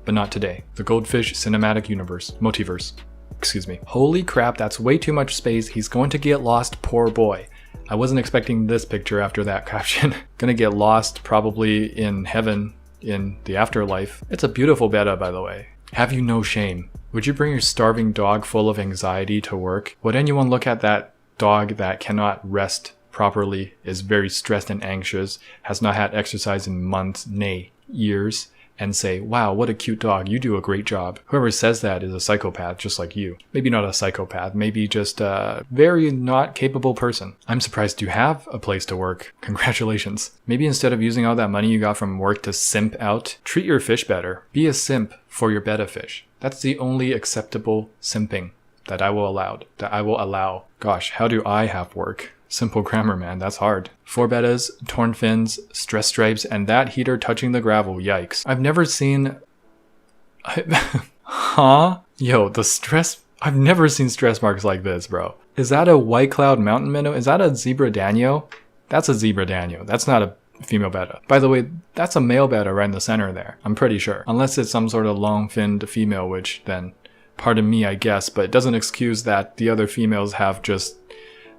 but not today. The Goldfish Cinematic Universe, multiverse, excuse me. Holy crap, that's way too much space. He's going to get lost, poor boy. I wasn't expecting this picture after that caption. Gonna get lost probably in heaven, in the afterlife. It's a beautiful betta, by the way. Have you no shame? Would you bring your starving dog full of anxiety to work? Would anyone look at that dog that cannot rest properly, is very stressed and anxious, has not had exercise in months, nay, years, and say, wow, what a cute dog, you do a great job? Whoever says that is a psychopath just like you. Maybe not a psychopath, maybe just a very not capable person. I'm surprised you have a place to work. Congratulations. Maybe instead of using all that money you got from work to simp out, treat your fish better. Be a simp for your betta fish. That's the only acceptable simping that I will allow. Gosh, how do I have work? Simple grammar, man, that's hard. 4 bettas, torn fins, stress stripes, and that heater touching the gravel, yikes. I've never seen... Huh? Yo, the stress... I've never seen stress marks like this, bro. Is that a white cloud mountain minnow? Is that a zebra danio? That's a zebra danio. That's not a female betta. By the way, that's a male betta right in the center there. I'm pretty sure. Unless it's some sort of long-finned female, which then... Pardon me, I guess, but it doesn't excuse that the other females have just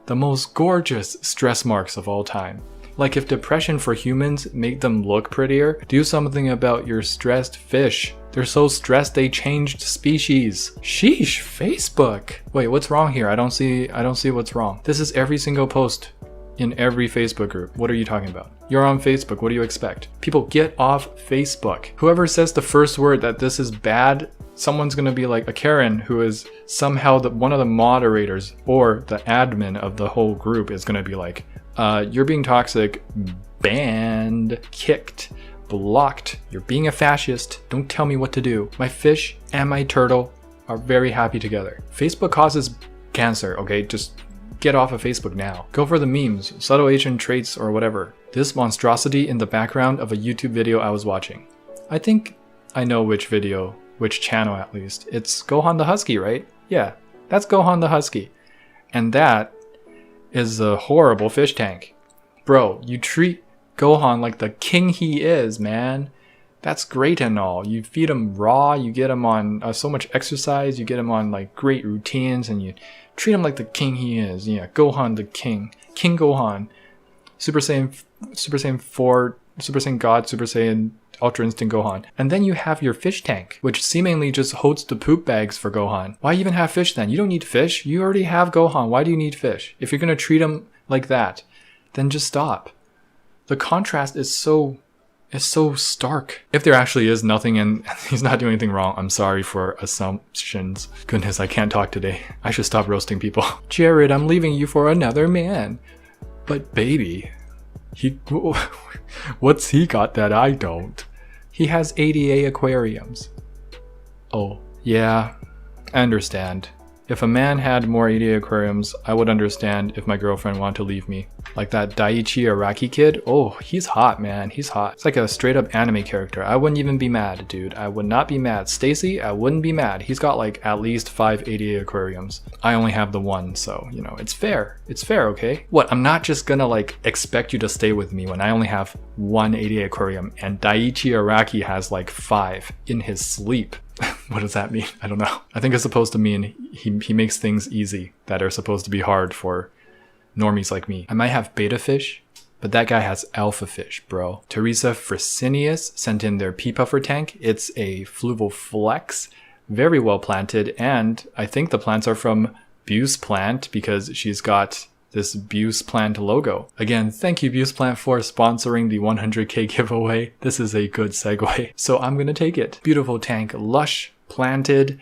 the most gorgeous stress marks of all time. Like if depression for humans make them look prettier, do something about your stressed fish. They're so stressed they changed species. Sheesh, Facebook. Wait, what's wrong here? I don't see what's wrong. This is every single post in every Facebook group. What are you talking about? You're on Facebook, what do you expect? People, get off Facebook. Whoever says the first word that this is bad, someone's gonna be like a Karen who is somehow one of the moderators or the admin of the whole group is gonna be like, you're being toxic, banned, kicked, blocked, you're being a fascist, don't tell me what to do. My fish and my turtle are very happy together. Facebook causes cancer, okay? Just get off of Facebook now. Go for the memes, subtle Asian traits, or whatever. This monstrosity in the background of a YouTube video I was watching. I think I know which video, which channel at least. It's Gohan the Husky, right? Yeah, that's Gohan the Husky. And that is a horrible fish tank. Bro, you treat Gohan like the king he is, man. That's great and all. You feed him raw, you get him on so much exercise, you get him on like great routines, and you treat him like the king he is. Yeah, Gohan the king. King Gohan. Super Saiyan 4, Super Saiyan God, Super Saiyan Ultra Instinct Gohan. And then you have your fish tank, which seemingly just holds the poop bags for Gohan. Why even have fish then? You don't need fish. You already have Gohan. Why do you need fish? If you're gonna treat him like that, then just stop. The contrast is so stark. If there actually is nothing and he's not doing anything wrong, I'm sorry for assumptions. Goodness, I can't talk today. I should stop roasting people. Jared, I'm leaving you for another man. But baby, what's he got that I don't? He has 88 aquariums. Oh, yeah, I understand. If a man had more 88 aquariums, I would understand if my girlfriend wanted to leave me. Like that Daiichi Araki kid, oh, he's hot, man, he's hot. It's like a straight up anime character. I wouldn't even be mad, dude. I would not be mad. Stacy, I wouldn't be mad. He's got like at least 5 88 aquariums. I only have the one, so, you know, it's fair. It's fair, okay? What, I'm not just gonna like expect you to stay with me when I only have one 88 aquarium and Daiichi Araki has like 5 in his sleep. What does that mean? I don't know. I think it's supposed to mean he makes things easy that are supposed to be hard for normies like me. I might have beta fish, but that guy has alpha fish, bro. Teresa Fresenius sent in their pea puffer tank. It's a fluval flex, very well planted, and I think the plants are from Buse Plant because she's got this Buse Plant logo. Again, thank you Buse Plant for sponsoring the 100k giveaway. This is a good segue, so I'm gonna take it. Beautiful tank, lush, planted,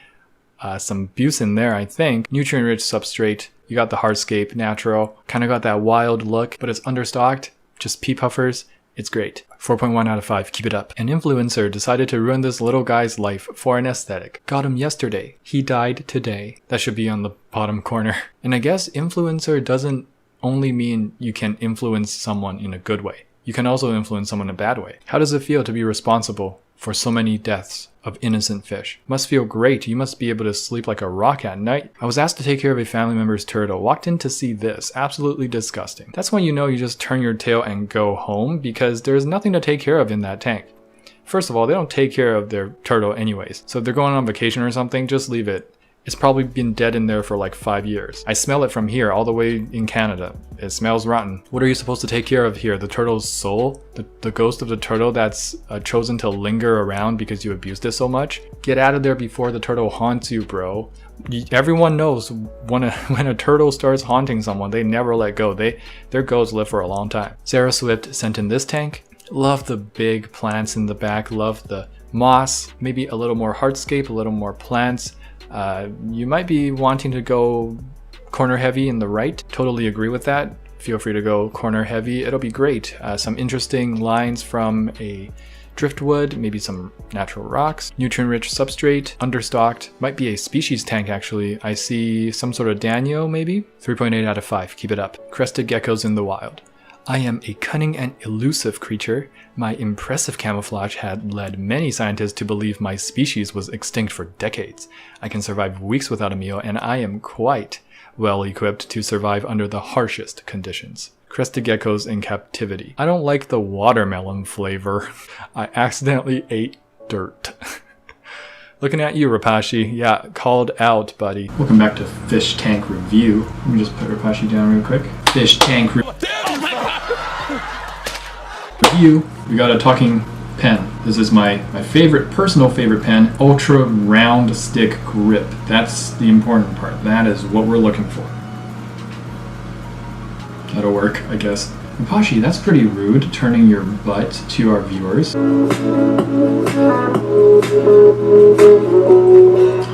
some Buse in there I think. Nutrient-rich substrate. You got the hardscape, natural, kind of got that wild look, but it's understocked, just pea puffers. It's great. 4.1 out of 5, keep it up. An influencer decided to ruin this little guy's life for an aesthetic. Got him yesterday. He died today. That should be on the bottom corner. And I guess influencer doesn't only mean you can influence someone in a good way. You can also influence someone in a bad way. How does it feel to be responsible for so many deaths of innocent fish? Must feel great. You must be able to sleep like a rock at night. I was asked to take care of a family member's turtle. Walked in to see this. Absolutely disgusting. That's when you know you just turn your tail and go home because there's nothing to take care of in that tank. First of all, they don't take care of their turtle anyways. So if they're going on vacation or something, just leave it. It's probably been dead in there for like 5 years. I smell it from here all the way in Canada. It smells rotten. What are you supposed to take care of here? The turtle's soul? The ghost of the turtle that's chosen to linger around because you abused it so much? Get out of there before the turtle haunts you, bro. Everyone knows when a turtle starts haunting someone, they never let go. Their ghosts live for a long time. Sarah Swift sent in this tank. Love the big plants in the back. Love the moss. Maybe a little more hardscape, a little more plants. You might be wanting to go corner heavy in the right. Totally agree with that. Feel free to go corner heavy. It'll be great. Some interesting lines from a driftwood, maybe some natural rocks, nutrient-rich substrate, understocked. Might be a species tank actually. I see some sort of Danio maybe. 3.8 out of 5. Keep it up. Crested geckos in the wild. I am a cunning and elusive creature. My impressive camouflage had led many scientists to believe my species was extinct for decades. I can survive weeks without a meal, and I am quite well equipped to survive under the harshest conditions. Crested geckos in captivity. I don't like the watermelon flavor. I accidentally ate dirt. Looking at you, Rapashi. Yeah, called out, buddy. Welcome back to Fish Tank Review. Let me just put Rapashi down real quick. Fish Tank Review. We got a talking pen. This is my personal favorite pen. Ultra round stick grip. That's the important part. That is what we're looking for. That'll work, I guess. Rapashi, that's pretty rude, turning your butt to our viewers.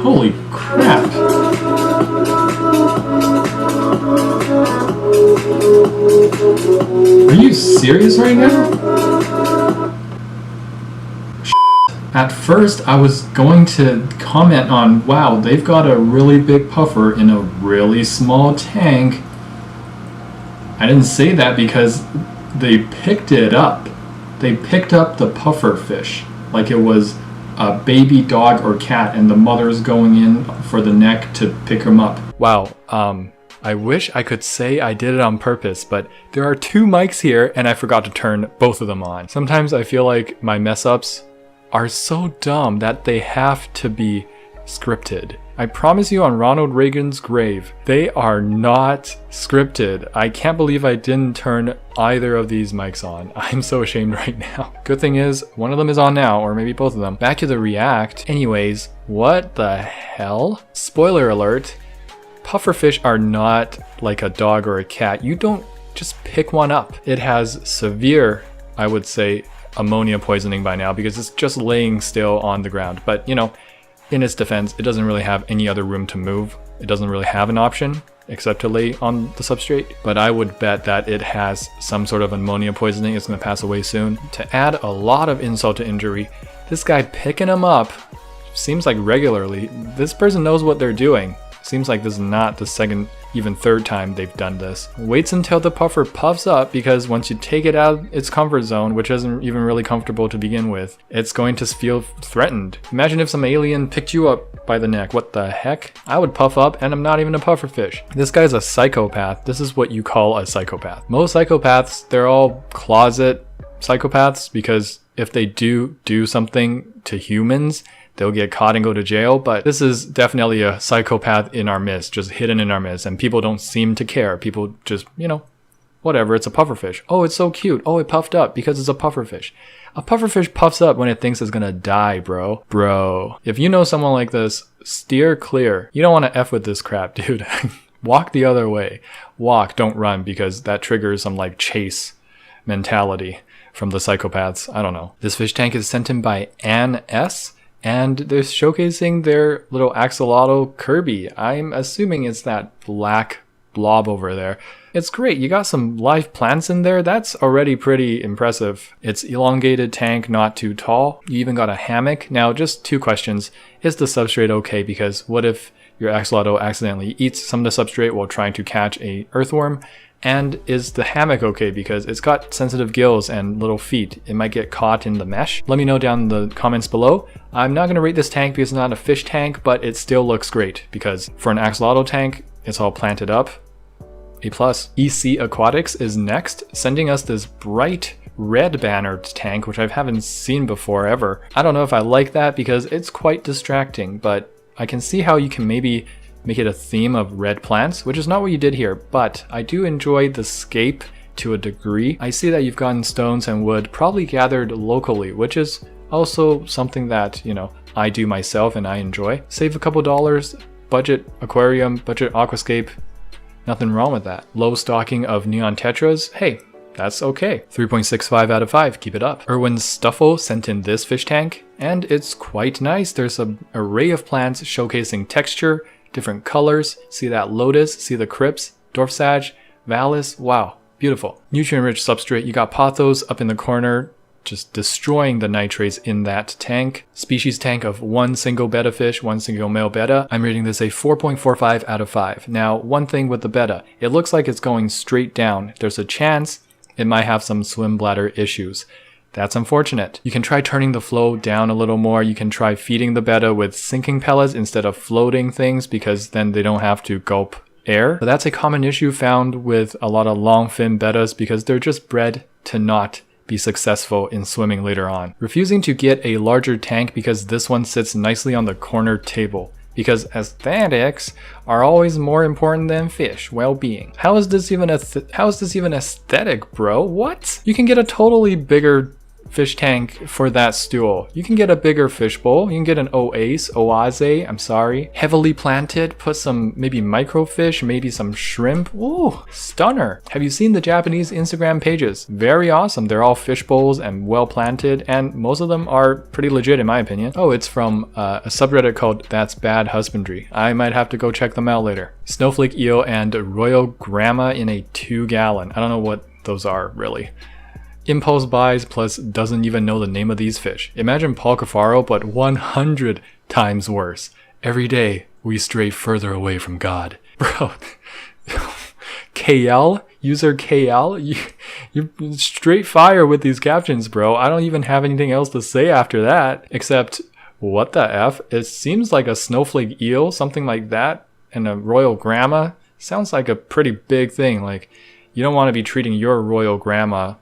Holy crap! Are you serious right now? At first, I was going to comment on, wow, they've got a really big puffer in a really small tank. I didn't say that because they picked it up. They picked up the puffer fish like it was a baby dog or cat, and the mother's going in for the neck to pick him up. Wow, I wish I could say I did it on purpose, but there are two mics here and I forgot to turn both of them on. Sometimes I feel like my mess ups are so dumb that they have to be scripted. I promise you on Ronald Reagan's grave, they are not scripted. I can't believe I didn't turn either of these mics on. I'm so ashamed right now. Good thing is, one of them is on now, or maybe both of them. Back to the React. Anyways, what the hell? Spoiler alert, pufferfish are not like a dog or a cat. You don't just pick one up. It has severe, I would say, ammonia poisoning by now because it's just laying still on the ground. But you know, in its defense, it doesn't really have any other room to move. It doesn't really have an option except to lay on the substrate. But I would bet that it has some sort of ammonia poisoning. It's going to pass away soon. To add a lot of insult to injury, this guy picking him up seems like regularly. This person knows what they're doing. Seems like this is not the second, even third time they've done this. Waits until the puffer puffs up because once you take it out of its comfort zone, which isn't even really comfortable to begin with, it's going to feel threatened. Imagine if some alien picked you up by the neck. What the heck? I would puff up and I'm not even a pufferfish. This guy's a psychopath. This is what you call a psychopath. Most psychopaths, they're all closet psychopaths because if they do something to humans, they'll get caught and go to jail, but this is definitely a psychopath in our midst, just hidden in our midst, and people don't seem to care. People just, you know, whatever, it's a pufferfish. Oh, it's so cute. Oh, it puffed up because it's a pufferfish. A pufferfish puffs up when it thinks it's gonna die, bro. Bro, if you know someone like this, steer clear. You don't want to F with this crap, dude. Walk the other way. Walk, don't run, because that triggers some like chase mentality from the psychopaths. I don't know. This fish tank is sent in by Ann S., and they're showcasing their little axolotl Kirby. I'm assuming it's that black blob over there. It's great. You got some live plants in there. That's already pretty impressive. It's elongated tank, not too tall. You even got a hammock. Now, just two questions. Is the substrate okay? Because what if your axolotl accidentally eats some of the substrate while trying to catch a earthworm? And is the hammock okay? Because it's got sensitive gills and little feet. It might get caught in the mesh. Let me know down in the comments below. I'm not going to rate this tank because it's not a fish tank, but it still looks great because for an axolotl tank, it's all planted up. A+. EC Aquatics is next, sending us this bright red bannered tank, which I haven't seen before ever. I don't know if I like that because it's quite distracting, but I can see how you can maybe make it a theme of red plants, which is not what you did here, but I do enjoy the scape to a degree. I see that you've gotten stones and wood probably gathered locally, which is also something that, you know, I do myself and I enjoy. Save a couple dollars, budget aquarium, budget aquascape, nothing wrong with that. Low stocking of neon tetras, hey, that's okay. 3.65 out of 5, keep it up. Erwin Stuffle sent in this fish tank, and it's quite nice. There's an array of plants showcasing texture, different colors. See that lotus, see the crypts, dwarf sage, vallis, wow, beautiful. Nutrient-rich substrate, you got pothos up in the corner, just destroying the nitrates in that tank. Species tank of one single betta fish, one single male betta. I'm rating this a 4.45 out of 5. Now, one thing with the betta, it looks like it's going straight down. There's a chance it might have some swim bladder issues. That's unfortunate. You can try turning the flow down a little more. You can try feeding the betta with sinking pellets instead of floating things because then they don't have to gulp air. But that's a common issue found with a lot of long fin bettas because they're just bred to not be successful in swimming later on. Refusing to get a larger tank because this one sits nicely on the corner table. Because aesthetics are always more important than fish well-being. How is this even aesthetic, bro? What? You can get a totally bigger fish tank for that stool. You can get a bigger fish bowl. You can get an oase, I'm sorry. Heavily planted, put some maybe microfish, maybe some shrimp. Ooh, stunner. Have you seen the Japanese Instagram pages? Very awesome. They're all fish bowls and well planted, and most of them are pretty legit in my opinion. Oh, it's from a subreddit called That's Bad Husbandry. I might have to go check them out later. Snowflake eel and royal grama in a 2-gallon. I don't know what those are really. Impulse buys plus doesn't even know the name of these fish. Imagine Paul Cafaro, but 100 times worse. Every day we stray further away from God. Bro, KL, user KL, you're straight fire with these captions, bro. I don't even have anything else to say after that, except, what the F? It seems like a snowflake eel, something like that, and a royal grandma. Sounds like a pretty big thing. Like, you don't want to be treating your royal grandma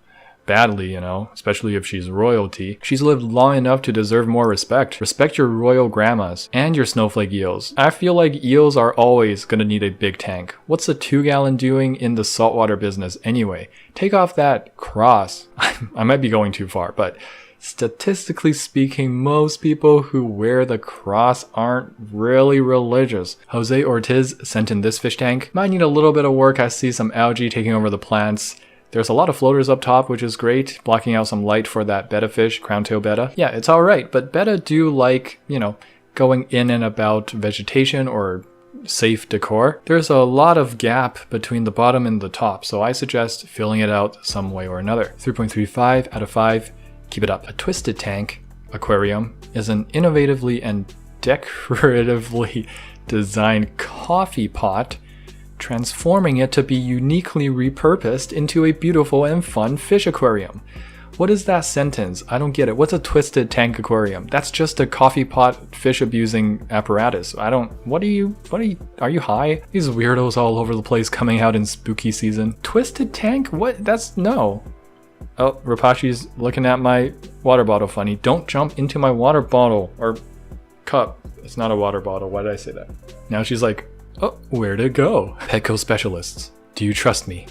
badly, you know, especially if she's royalty. She's lived long enough to deserve more respect. Respect your royal grandmas and your snowflake eels. I feel like eels are always gonna need a big tank. What's a 2-gallon doing in the saltwater business anyway? Take off that cross. I might be going too far, but statistically speaking, most people who wear the cross aren't really religious. Jose Ortiz sent in this fish tank. Might need a little bit of work. I see some algae taking over the plants. There's a lot of floaters up top, which is great, blocking out some light for that betta fish, crown-tail betta. Yeah, it's alright, but betta do like, you know, going in and about vegetation or safe decor. There's a lot of gap between the bottom and the top, so I suggest filling it out some way or another. 3.35 out of 5. Keep it up. A twisted tank aquarium is an innovatively and decoratively designed coffee pot, transforming it to be uniquely repurposed into a beautiful and fun fish aquarium. What is that sentence? I don't get it. What's a twisted tank aquarium? That's just a coffee pot fish abusing apparatus. Are you high? These weirdos all over the place coming out in spooky season. Twisted tank? What? No. Oh, Rapashi's looking at my water bottle funny. Don't jump into my water bottle or cup. It's not a water bottle. Why did I say that? Now she's like, oh, where'd it go? Petco specialists. Do you trust me?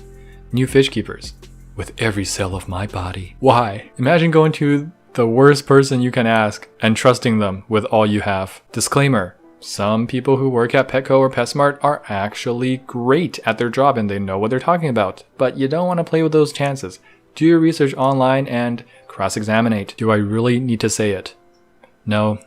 New fish keepers. With every cell of my body. Why? Imagine going to the worst person you can ask and trusting them with all you have. Disclaimer. Some people who work at Petco or PetSmart are actually great at their job and they know what they're talking about. But you don't want to play with those chances. Do your research online and cross-examinate. Do I really need to say it? No,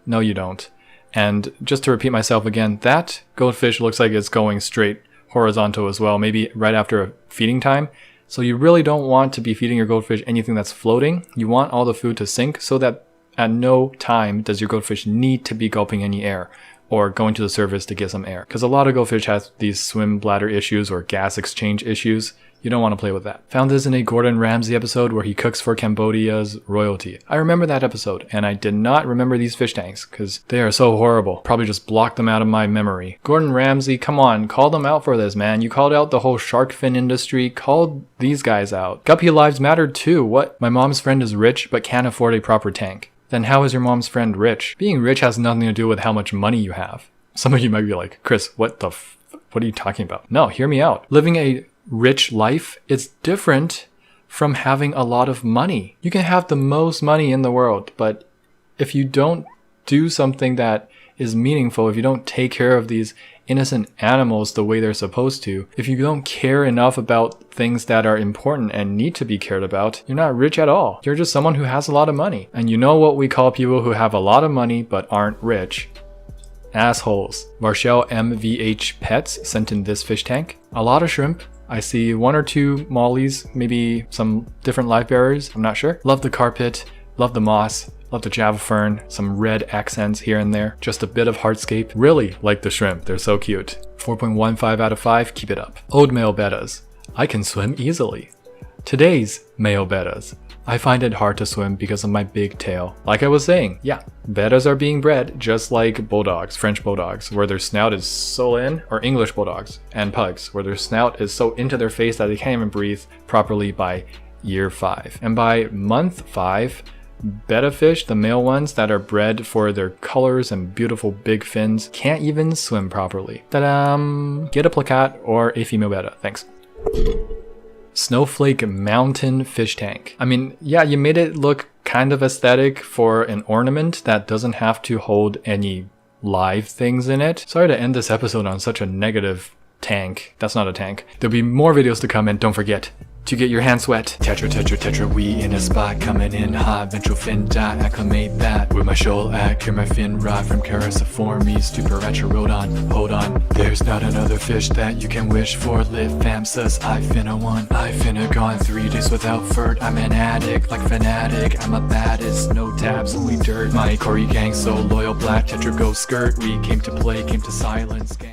you don't. And just to repeat myself again, that goldfish looks like it's going straight horizontal as well, maybe right after a feeding time. So you really don't want to be feeding your goldfish anything that's floating. You want all the food to sink so that at no time does your goldfish need to be gulping any air or going to the surface to get some air. Because a lot of goldfish have these swim bladder issues or gas exchange issues. You don't want to play with that. Found this in a Gordon Ramsay episode where he cooks for Cambodia's royalty. I remember that episode, and I did not remember these fish tanks, because they are so horrible. Probably just blocked them out of my memory. Gordon Ramsay, come on, call them out for this, man. You called out the whole shark fin industry, called these guys out. Guppy lives matter too. What? My mom's friend is rich, but can't afford a proper tank. Then how is your mom's friend rich? Being rich has nothing to do with how much money you have. Some of you might be like, Chris, what are you talking about? No, hear me out. Living a rich life is different from having a lot of money. You can have the most money in the world, but if you don't do something that is meaningful, if you don't take care of these innocent animals the way they're supposed to, if you don't care enough about things that are important and need to be cared about, you're not rich at all. You're just someone who has a lot of money. And you know what we call people who have a lot of money but aren't rich? Assholes. Marshall MVH Pets sent in this fish tank. A lot of shrimp. I see 1 or 2 mollies, maybe some different live bearers, I'm not sure. Love the carpet, love the moss, love the java fern, some red accents here and there. Just a bit of hardscape. Really like the shrimp, they're so cute. 4.15 out of 5, keep it up. Old male bettas. I can swim easily. Today's male bettas. I find it hard to swim because of my big tail. Like I was saying, yeah, bettas are being bred just like bulldogs, French bulldogs, where their snout is so in, or English bulldogs and pugs, where their snout is so into their face that they can't even breathe properly by year 5. And by month 5, betta fish, the male ones that are bred for their colors and beautiful big fins, can't even swim properly. Ta-da! Get a placat or a female betta, thanks. Snowflake mountain fish tank. I mean, yeah, you made it look kind of aesthetic for an ornament that doesn't have to hold any live things in it. Sorry to end this episode on such a negative tank. That's not a tank. There'll be more videos to come, and don't forget to get your hands wet. Tetra, we in a spot, coming in hot. Ventral fin dot, acclimate that. With my shoal act, hear my fin rod from Cariciformes to Paracherodon. Hold on, there's not another fish that you can wish for. Live fam sus, I finna one. I finna gone 3 days without furt. I'm an addict, like fanatic. I'm a baddest, no tabs, only dirt. My Cory gang so loyal, black Tetra go skirt. We came to play, came to silence. Gang.